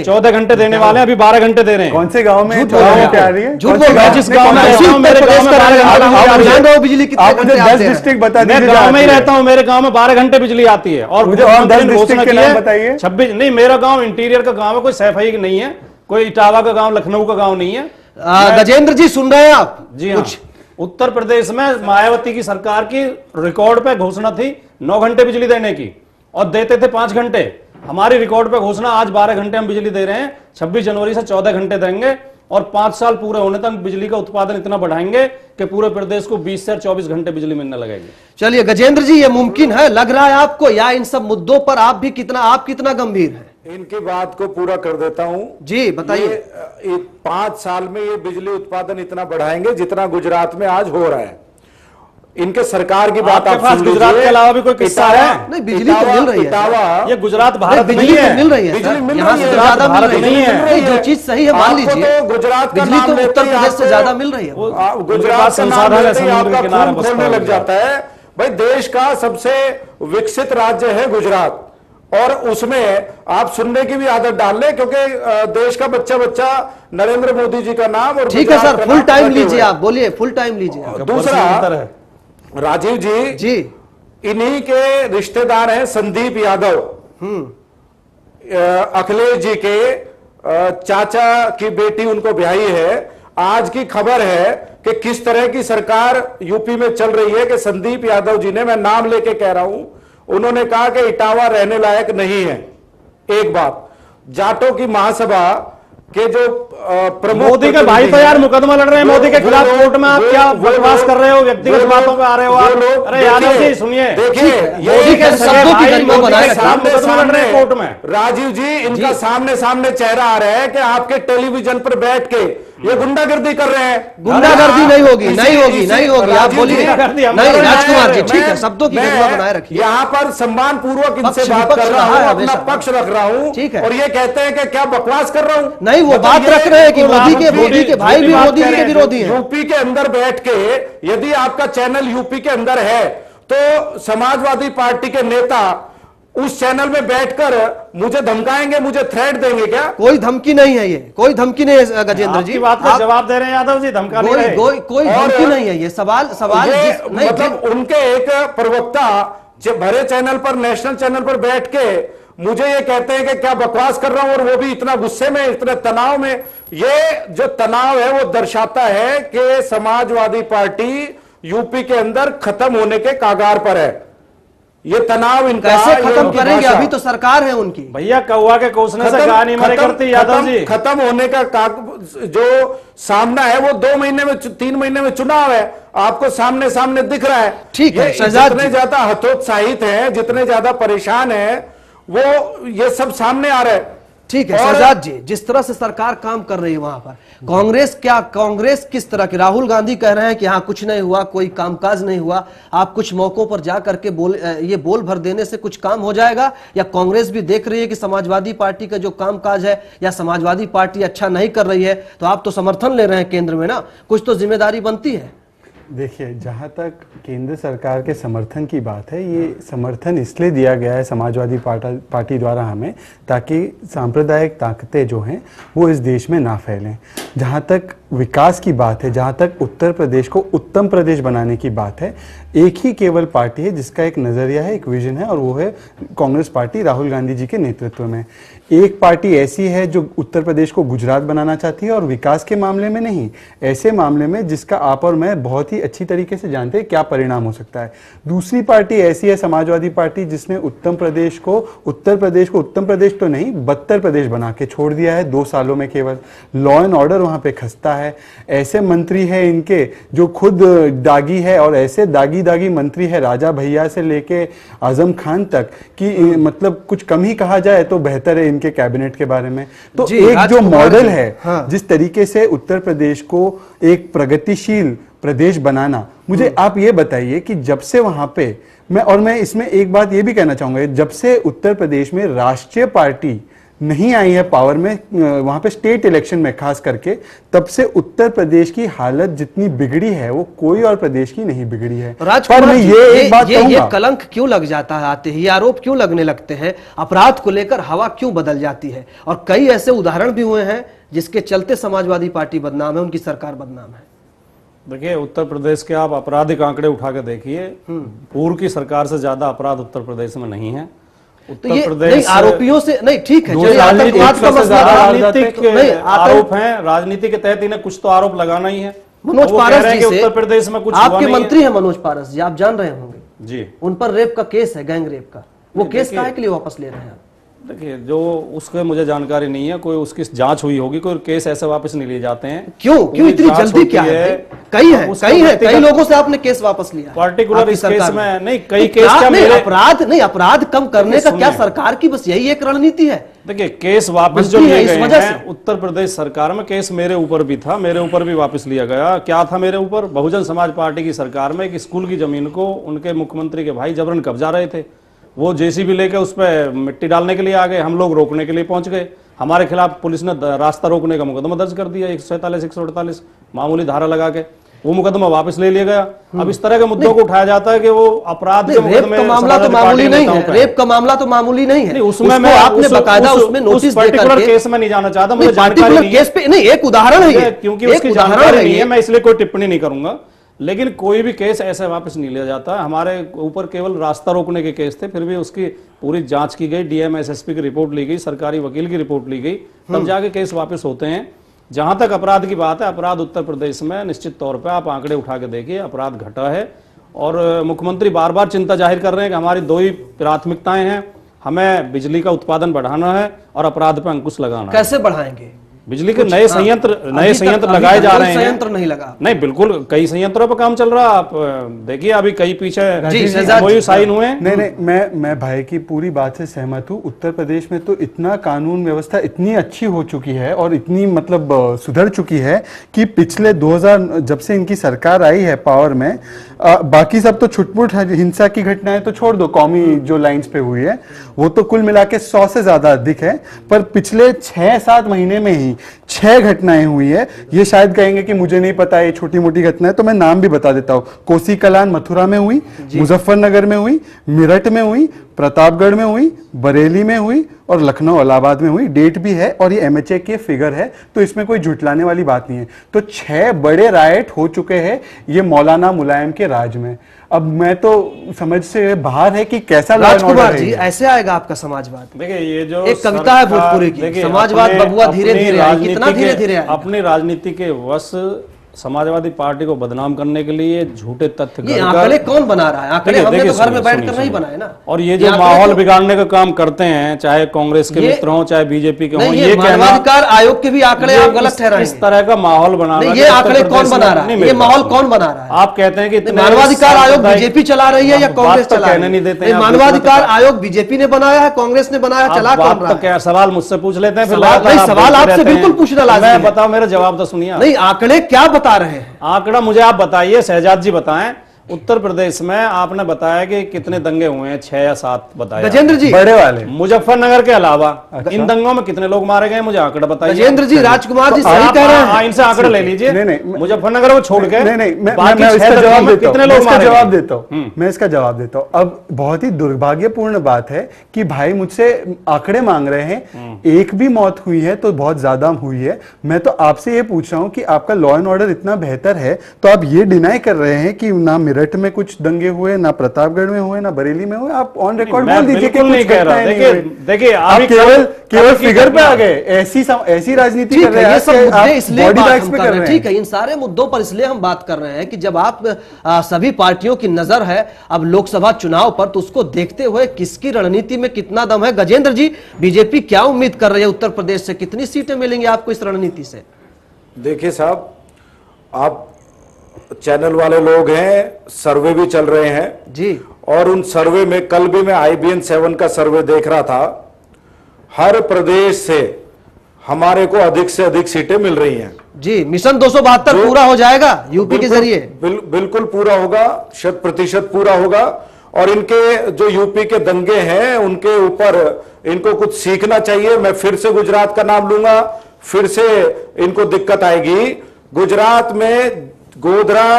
14 घंटे देने वाले हैं, अभी 12 घंटे दे रहे हैं। कौन से गाँव में आ रही है? झूठ बोल रहे हैं। जिस गाँव में रहता हूँ, मेरे गाँव में बिजली कितने आप मुझे 10 डिस्ट्रिक्ट बता दीजिए। मैं गाँव में ही रहता हूँ, मेरे गाँव में 12 घंटे बिजली आती है। और मुझे 10 डिस्ट्रिक्ट के नाम बताइए। 26 नहीं, मेरा गाँव इंटीरियर का गाँव है, कोई सैफई नहीं है, कोई इटावा का गांव, लखनऊ का गांव नहीं है। गजेंद्र जी सुन रहे हैं आप? जी हाँ। उत्तर प्रदेश में मायावती की सरकार की रिकॉर्ड पे घोषणा थी 9 घंटे बिजली देने की और देते थे 5 घंटे। हमारी रिकॉर्ड पे घोषणा आज 12 घंटे हम बिजली दे रहे हैं। 26 जनवरी से 14 घंटे देंगे और 5 साल पूरे होने तक बिजली का उत्पादन इतना बढ़ाएंगे कि पूरे प्रदेश को 20 से 24 घंटे बिजली मिलने लगेगी। चलिए गजेंद्र जी, ये मुमकिन है लग रहा है आपको, या इन सब मुद्दों पर आप कितना गंभीर हैं? इनकी बात को पूरा कर देता हूं जी, बताइए। 5 साल में ये बिजली उत्पादन इतना बढ़ाएंगे जितना गुजरात में आज हो रहा है। इनके सरकार की बात आप सुन गुजरात के अलावा भी कोई किस्सा है? नहीं, बिजली तो मिल रही है। ये गुजरात भारत बिजली तो मिल रही है, बिजली मिल यहाँ से ज्यादा मिल रही है। जो चीज सही है मान लीजिए, गुजरात का बिजली नाम तो उत्तर प्रदेश से ज्यादा मिल रही है। गुजरात का नाम लेते ही आपका खून खोलने लग जाता है। भाई, देश का सबसे विकसित राज्य है गुजरात और उसमें आप सुनने की भी आदत डाल लें, क्योंकि देश का बच्चा बच्चा नरेंद्र मोदी जी का नाम और ठीक है सर, फुल टाइम लीजिए, आप बोलिए, फुल टाइम लीजिए। दूसरा, राजीव जी इन्हीं के रिश्तेदार हैं संदीप यादव, अखिलेश जी के चाचा की बेटी उनको ब्याही है। आज की खबर है कि किस तरह की सरकार यूपी में चल रही है कि संदीप यादव जी ने, मैं नाम लेके कह रहा हूं, उन्होंने कहा कि इटावा रहने लायक नहीं है। एक बात, जाटों की महासभा के जो प्रमुख, मोदी के भाई तो यार मुकदमा लड़ रहे हैं मोदी के खिलाफ कोर्ट में, आप क्या बकवास कर रहे हो, व्यक्तिगत बातों पे आ रहे हो आप। अरे यादव जी सुनिए, देखिए मोदी के मुकदमा लड़ रहे हैं कोर्ट में। राजीव जी इनका सामने सामने चेहरा आ रहा है कि आपके टेलीविजन पर बैठ के ये गुंडागर्दी कर रहे हैं। गुंडागर्दी नहीं होगी, नहीं होगी, नहीं होगी, आप बोलिए। नहीं राजकुमार जी, ठीक है, शब्दों की गरिमा बनाए रखिए। यहाँ पर सम्मान पूर्वक इनसे बात कर रहा हूँ, अपना पक्ष रख रहा हूँ, ठीक है, और ये कहते हैं कि क्या बकवास कर रहा हूँ। नहीं, वो बात रख रहे हैं कि मोदी के भाई भी मोदी के विरोधी हैं। यूपी के अंदर बैठ के यदि आपका चैनल यूपी के अंदर है तो समाजवादी पार्टी के नेता उस चैनल में बैठकर मुझे धमकाएंगे, मुझे थ्रेट देंगे क्या? कोई धमकी नहीं है, ये कोई धमकी नहीं है गजेंद्र जी, बात का जवाब दे रहे हैं यादव जी, धमका नहीं रहे। कोई धमकी नहीं है, ये सवाल मतलब उनके एक प्रवक्ता जो भरे चैनल पर, नेशनल चैनल पर बैठ के मुझे ये कहते हैं कि क्या बकवास कर रहा हूं, और वो भी इतना गुस्से में, इतने तनाव में। ये जो तनाव है वो दर्शाता है कि समाजवादी पार्टी यूपी के अंदर खत्म होने के कागार पर है। ये तनाव इनका कैसे खत्म करेंगे? अभी तो सरकार है उनकी। भैया कौवा के कोसने से कहानी नहीं मरे करती यादव जी। खत्म होने का जो सामना है वो 2 महीने में, 3 महीने में चुनाव है, आपको सामने सामने दिख रहा है। ठीक है, जितने ज्यादा हतोत्साहित हैं, जितने ज्यादा परेशान हैं, वो ये सब सामने आ रहा है। ठीक है शहजाद जी, जिस तरह से सरकार काम कर रही है वहां पर, कांग्रेस किस तरह की? राहुल गांधी कह रहे हैं कि हाँ कुछ नहीं हुआ, कोई कामकाज नहीं हुआ, आप कुछ मौकों पर जा करके बोल भर देने से कुछ काम हो जाएगा? या कांग्रेस भी देख रही है कि समाजवादी पार्टी का जो कामकाज है या समाजवादी पार्टी अच्छा नहीं कर रही है, तो आप तो समर्थन ले रहे हैं केंद्र में ना, कुछ तो जिम्मेदारी बनती है। देखिए, जहाँ तक केंद्र सरकार के समर्थन की बात है, ये समर्थन इसलिए दिया गया है समाजवादी पार्टी द्वारा हमें, ताकि सांप्रदायिक ताकतें जो हैं वो इस देश में ना फैलें। जहाँ तक विकास की बात है, जहाँ तक उत्तर प्रदेश को उत्तम प्रदेश बनाने की बात है, एक ही केवल पार्टी है जिसका एक नज़रिया है, एक विजन है, और वो है कांग्रेस पार्टी राहुल गांधी जी के नेतृत्व में। एक पार्टी ऐसी है जो उत्तर प्रदेश को गुजरात बनाना चाहती है, और विकास के मामले में नहीं, ऐसे मामले में जिसका आप और मैं बहुत ही अच्छी तरीके से जानते हैं क्या परिणाम हो सकता है। दूसरी पार्टी ऐसी है समाजवादी पार्टी, जिसने उत्तर प्रदेश को उत्तम प्रदेश तो नहीं, बदतर प्रदेश बना के छोड़ दिया है 2 सालों में। केवल लॉ एंड ऑर्डर वहां पे खस्ता है। ऐसे मंत्री है इनके जो खुद दागी है, और ऐसे दागी मंत्री है राजा भैया से लेके आजम खान तक कि मतलब कुछ कम ही कहा जाए तो बेहतर है इनके कैबिनेट के बारे में। तो एक जो मॉडल है, हाँ। जिस तरीके से उत्तर प्रदेश को एक प्रगतिशील प्रदेश बनाना, मुझे आप ये बताइए कि जब से वहां पे मैं इसमें एक बात ये भी कहना चाहूंगा, जब से उत्तर प्रदेश में राष्ट्रीय पार्टी नहीं आई है पावर में, वहां पे स्टेट इलेक्शन में खास करके, तब से उत्तर प्रदेश की हालत जितनी बिगड़ी है वो कोई और प्रदेश की नहीं बिगड़ी है। पर मैं ये कलंक क्यों लग जाता है, आते ही आरोप क्यों लगने लगते हैं, अपराध को लेकर हवा क्यों बदल जाती है? और कई ऐसे उदाहरण भी हुए हैं जिसके चलते समाजवादी पार्टी बदनाम है, उनकी सरकार बदनाम है। देखिए, उत्तर प्रदेश के आप आपराधिक आंकड़े उठा के देखिए, पूर्व की सरकार से ज्यादा अपराध उत्तर प्रदेश में नहीं है। उत्तर प्रदेश आरोपियों से नहीं, ठीक है, राजनीतिक आरोप हैं, राजनीति के तहत इन्हें कुछ तो आरोप लगाना ही है। मनोज पारस जी से, उत्तर प्रदेश में कुछ आपके मंत्री हैं मनोज पारस जी, आप जान रहे होंगे जी, उन पर रेप का केस है, गैंग रेप का। वो केस काहे के लिए वापस ले रहे हैं? देखिए, जो उसके मुझे जानकारी नहीं है, कोई उसकी जांच हुई होगी, कोई केस ऐसे वापस नहीं लिए जाते हैं। क्यों इतनी जल्दी क्या है? कई लोगों से आपने केस वापस लिया पार्टिकुलर इस केस में नहीं, कई केस अपराध कम करने का क्या सरकार की बस यही एक रणनीति है? देखिए, केस वापस जो लिए गए हैं उत्तर प्रदेश सरकार में, केस मेरे ऊपर भी था, मेरे ऊपर भी वापस लिया गया। क्या था मेरे ऊपर? बहुजन समाज पार्टी की सरकार में एक स्कूल की जमीन को उनके मुख्यमंत्री के भाई जबरन कब्जा रहे थे, वो जेसीबी लेके उस पर मिट्टी डालने के लिए आ गए, हम लोग रोकने के लिए पहुंच गए, हमारे खिलाफ पुलिस ने रास्ता रोकने का मुकदमा दर्ज कर दिया 147, 148 मामूली धारा लगा के। वो मुकदमा वापस ले लिया गया। अब इस तरह के मुद्दों को उठाया जाता है कि वो अपराध के रेप का मामला तो मामूली नहीं है, रेप का मामला तो मामूली नहीं है। उसमें मैं आपने बकायदा उसमें नोटिस पर्टिकुलर केस में नहीं जाना चाहता, मुझे जानकारी नहीं केस पे नहीं, एक उदाहरण है क्योंकि उसकी जानकारी नहीं है, मैं इसलिए कोई टिप्पणी नहीं करूंगा। लेकिन कोई भी केस ऐसे वापस नहीं लिया जाता। हमारे ऊपर केवल रास्ता रोकने के केस थे, फिर भी उसकी पूरी जांच की गई, डीएम एसएसपी की रिपोर्ट ली गई, सरकारी वकील की रिपोर्ट ली गई, तब जाके केस वापस होते हैं। जहां तक अपराध की बात है, अपराध उत्तर प्रदेश में निश्चित तौर पे आप आंकड़े उठा के देखिए, अपराध घटा है। और मुख्यमंत्री बार बार चिंता जाहिर कर रहे हैं कि हमारी दो ही प्राथमिकताएं हैं, हमें बिजली का उत्पादन बढ़ाना है और अपराध पर अंकुश लगाना। कैसे बढ़ाएंगे? बिजली के नए संयंत्र लगाए जा रहे हैं। संयंत्र नहीं लगा, नहीं बिल्कुल कई संयंत्रों पर काम चल रहा है। आप देखिए अभी कई पीछे साइन हुए। नहीं, मैं भाई की पूरी बात से सहमत हूँ। उत्तर प्रदेश में तो इतना कानून व्यवस्था इतनी अच्छी हो चुकी है और इतनी मतलब सुधर चुकी है कि पिछले 2000 जब से इनकी सरकार आई है पावर में, बाकी सब तो छुटपुट हिंसा की घटनाएं तो छोड़ दो, कौमी जो लाइंस पे हुई है वो तो कुल मिला के 100 से ज्यादा अधिक है। पर पिछले 6-7 महीने में ही 6 घटनाएं हुई है। ये शायद कहेंगे कि मुझे नहीं पता ये छोटी मोटी घटनाएं, तो मैं नाम भी बता देता हूँ। कोसी कलान मथुरा में हुई, मुजफ्फरनगर में हुई, मेरठ में हुई, प्रतापगढ़ में हुई, बरेली में हुई और लखनऊ इलाहाबाद में हुई। डेट भी है और ये एमएचए के फिगर है, तो इसमें कोई झुटलाने वाली बात नहीं है। तो 6 बड़े राइट हो चुके हैं ये मौलाना मुलायम के राज में। अब मैं तो समझ से बाहर है कि कैसा राजकुमार जी ऐसे आएगा आपका समाजवाद। देखिए ये जो एक कविता है भोजपुरी की, समाजवाद बबुआ धीरे धीरे आएगी, कितना धीरे धीरे आएगा। अपनी राजनीति के वश समाजवादी पार्टी को बदनाम करने के लिए झूठे तथ्य ये आंकड़े कौन बना रहा है? आंकड़े हमने तो घर में बैठकर नहीं बनाए ना। और ये जो माहौल बिगाड़ने का काम करते हैं, चाहे कांग्रेस के मित्र हों चाहे बीजेपी के हों, ये मानवाधिकार आयोग के भी आंकड़े आप गलत ठहराए। इस तरह का माहौल बनाना, ये आंकड़े कौन बना रहा है? ये माहौल कौन बना रहा है? आप कहते हैं कि मानवाधिकार आयोग बीजेपी चला रही है या कांग्रेस चला रही है? नहीं देते। मानवाधिकार आयोग बीजेपी ने बनाया है, कांग्रेस ने बनाया, चला कौन रहा है? क्या सवाल मुझसे पूछ लेते हैं? सवाल आपसे बिल्कुल पूछना लाजिम है। बताओ, मेरा जवाब तो सुनिए। नहीं, आंकड़े क्या बता रहे हैं? आंकड़ा मुझे आप बताइए, शहजाद जी बताएं। उत्तर प्रदेश में आपने बताया कि कितने दंगे हुए हैं, 6 या 7 बताया गजेंद्र जी, बड़े वाले। मुजफ्फरनगर के अलावा इन दंगों में कितने लोग मारे गए, मुझे आंकड़ा बताइए। गजेंद्र जी, राजकुमार जी सही कह रहे हैं, इनसे आंकड़ा ले लीजिए। मुजफ्फरनगर को छोड़ के मैं इसका जवाब देता हूं। मैं इसका जवाब देता हूं। अब बहुत ही दुर्भाग्यपूर्ण बात है कि भाई मुझसे आंकड़े मांग रहे हैं। एक भी मौत हुई है तो बहुत ज्यादा हुई है। मैं तो आपसे ये पूछ रहा हूं कि आपका लॉ एंड ऑर्डर इतना बेहतर है तो आप ये डिनाई कर रहे हैं कि ना मेरठ में कुछ दंगे हुए, ना प्रतापगढ़ में हुए, ना बरेली में हुए। आप ऑन रिकॉर्ड बोल दीजिए कि नहीं कह रहा। देखिए आप केवल फिगर पे आ गए। ऐसी राजनीति कर रहे हैं, इसलिए ठीक है। इन सारे मुद्दों पर इसलिए हम बात कर रहे हैं कि जब आप सभी पार्टियों की नजर है अब लोकसभा चुनाव पर, तो उसको देखते हुए किसकी रणनीति में कितना दम है। गजेंद्र जी, बीजेपी क्या उम्मीद कर रही है उत्तर प्रदेश से? कितनी सीटें मिलेंगी आपको इस रणनीति से? देखिए साहब, आप चैनल वाले लोग हैं, सर्वे भी चल रहे हैं जी, और उन सर्वे में कल भी मैं IBN 7 का सर्वे देख रहा था। हर प्रदेश से हमारे को अधिक से अधिक सीटें मिल रही हैं जी। मिशन 272 पूरा हो जाएगा यूपी के जरिए? बिल्कुल पूरा होगा, 100% पूरा होगा। और इनके जो यूपी के दंगे हैं उनके ऊपर इनको कुछ सीखना चाहिए। मैं फिर से गुजरात का नाम लूंगा, फिर से इनको दिक्कत आएगी। गुजरात में गोधरा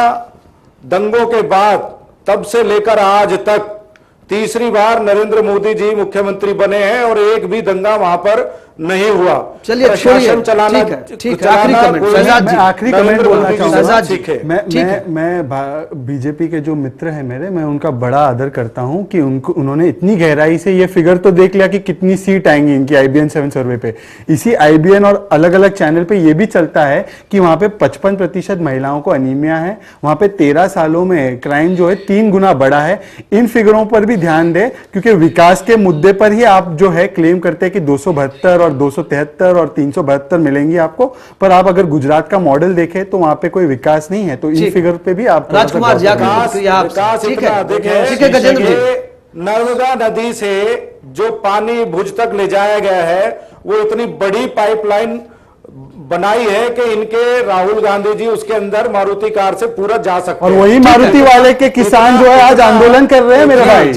दंगों के बाद तब से लेकर आज तक तीसरी बार नरेंद्र मोदी जी मुख्यमंत्री बने हैं और एक भी दंगा वहां पर नहीं हुआ। चलिए प्रशासन चलाना, ठीक है। आखिरी कमेंट बोलना चाहूंगा। मैं बीजेपी के जो मित्र हैं मेरे, मैं उनका बड़ा आदर करता हूं कि उन्होंने इतनी गहराई से ये फिगर तो देख लिया कि कितनी सीट आएंगी इनकी IBN 7 सर्वे पे। इसी IBN और अलग अलग चैनल पे ये भी चलता है कि वहां पे 55% महिलाओं को अनीमिया है। वहां पे 13 सालों में क्राइम जो है 3 गुना बढ़ा है। इन फिगरों पर भी ध्यान दें, क्योंकि विकास के मुद्दे पर ही आप जो है क्लेम करते हैं कि 272 और 273 और 372 मिलेंगी आपको, पर आप अगर गुजरात का मॉडल देखें तो वहां पे कोई विकास नहीं है। तो इन फिगर पे भी आप राजकुमार जी नर्मदा नदी से जो पानी भुज तक ले जाया गया है वो इतनी बड़ी पाइपलाइन बनाई है कि इनके राहुल गांधी जी उसके अंदर मारुति कार से पूरा जा सकते हैं। और वही मारुति वाले के किसान जो है आज आंदोलन कर रहे हैं मेरे भाई।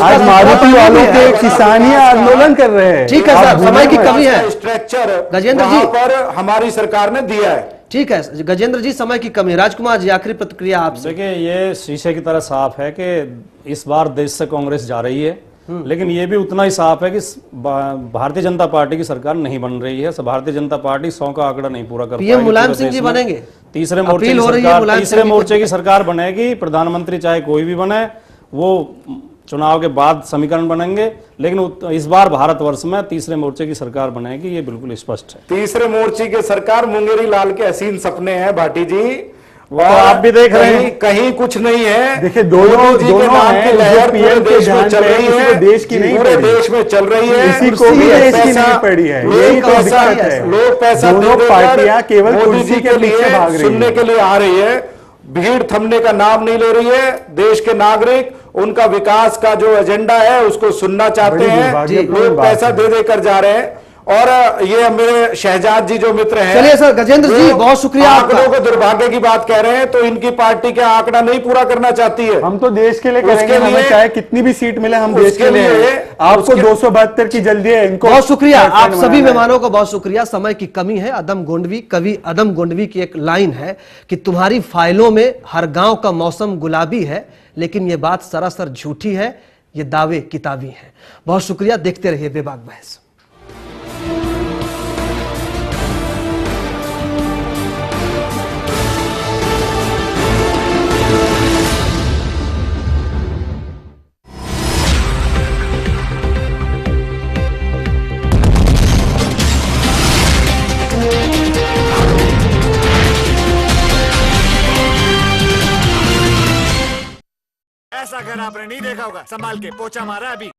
आज मारुति वालों के किसान ही आंदोलन कर रहे हैं। ठीक है सर, समय की कमी है। स्ट्रक्चर गजेंद्र जी पर हमारी सरकार ने दिया है। ठीक है गजेंद्र जी, समय की कमी। राजकुमार जी, आखिरी प्रतिक्रिया आपसे। देखिए, ये शीशे की तरह साफ है कि इस बार देश से कांग्रेस जा रही है, लेकिन ये भी उतना ही साफ है कि भारतीय जनता पार्टी की सरकार नहीं बन रही है। भारतीय जनता पार्टी 100 का आंकड़ा नहीं पूरा कर पाएगी। पीएम मुलायम सिंह जी बनेंगे? तीसरे मोर्चे की सरकार बनेगी। प्रधानमंत्री चाहे कोई भी बने, वो चुनाव के बाद समीकरण बनेंगे, लेकिन इस बार भारतवर्ष में तीसरे मोर्चे की सरकार बनेगी, ये बिल्कुल स्पष्ट है। तीसरे मोर्चे की सरकार मुंगेरी लाल के हसीन सपने हैं भाटी जी, तो आप भी देख रहे हैं कहीं कुछ नहीं है। देखिए, दोनों हैं, देश में चल रही है, देश की नहीं, पूरे देश में चल रही है, किसी को भी देश की नहीं पड़ी है। यही तो दिक्कत है, लोग पैसा दोनों पार्टियां केवल मोदी कुर्सी जी के पीछे भाग रही सुनने के लिए आ रही है, भीड़ थमने का नाम नहीं ले रही है। देश के नागरिक उनका विकास का जो एजेंडा है उसको सुनना चाहते हैं, लोग पैसा दे देकर जा रहे हैं। और ये मेरे शहजाद जी जो मित्र हैं, चलिए सर, गजेंद्र जी बहुत शुक्रिया आपका। आंकड़ों को दुर्भाग्य की बात कह रहे हैं, तो इनकी पार्टी का आंकड़ा नहीं पूरा करना चाहती है। हम तो देश के लिए करेंगे, हमें चाहे कितनी भी सीट मिले, हम देश के लिए हैं। आपको 272 की जल्दी है, इनको बहुत शुक्रिया। आप सभी मेहमानों को बहुत शुक्रिया। समय की कमी है। अदम गोंडवी, कवि अदम गोंडवी की एक लाइन है कि तुम्हारी फाइलों में हर गांव का मौसम गुलाबी है, लेकिन यह बात सरासर झूठी है, ये दावे किताबी हैं। बहुत शुक्रिया। देखते रहिए बेबाक बहस। ऐसा घर आपने नहीं देखा होगा। संभाल के पोछा मारा अभी।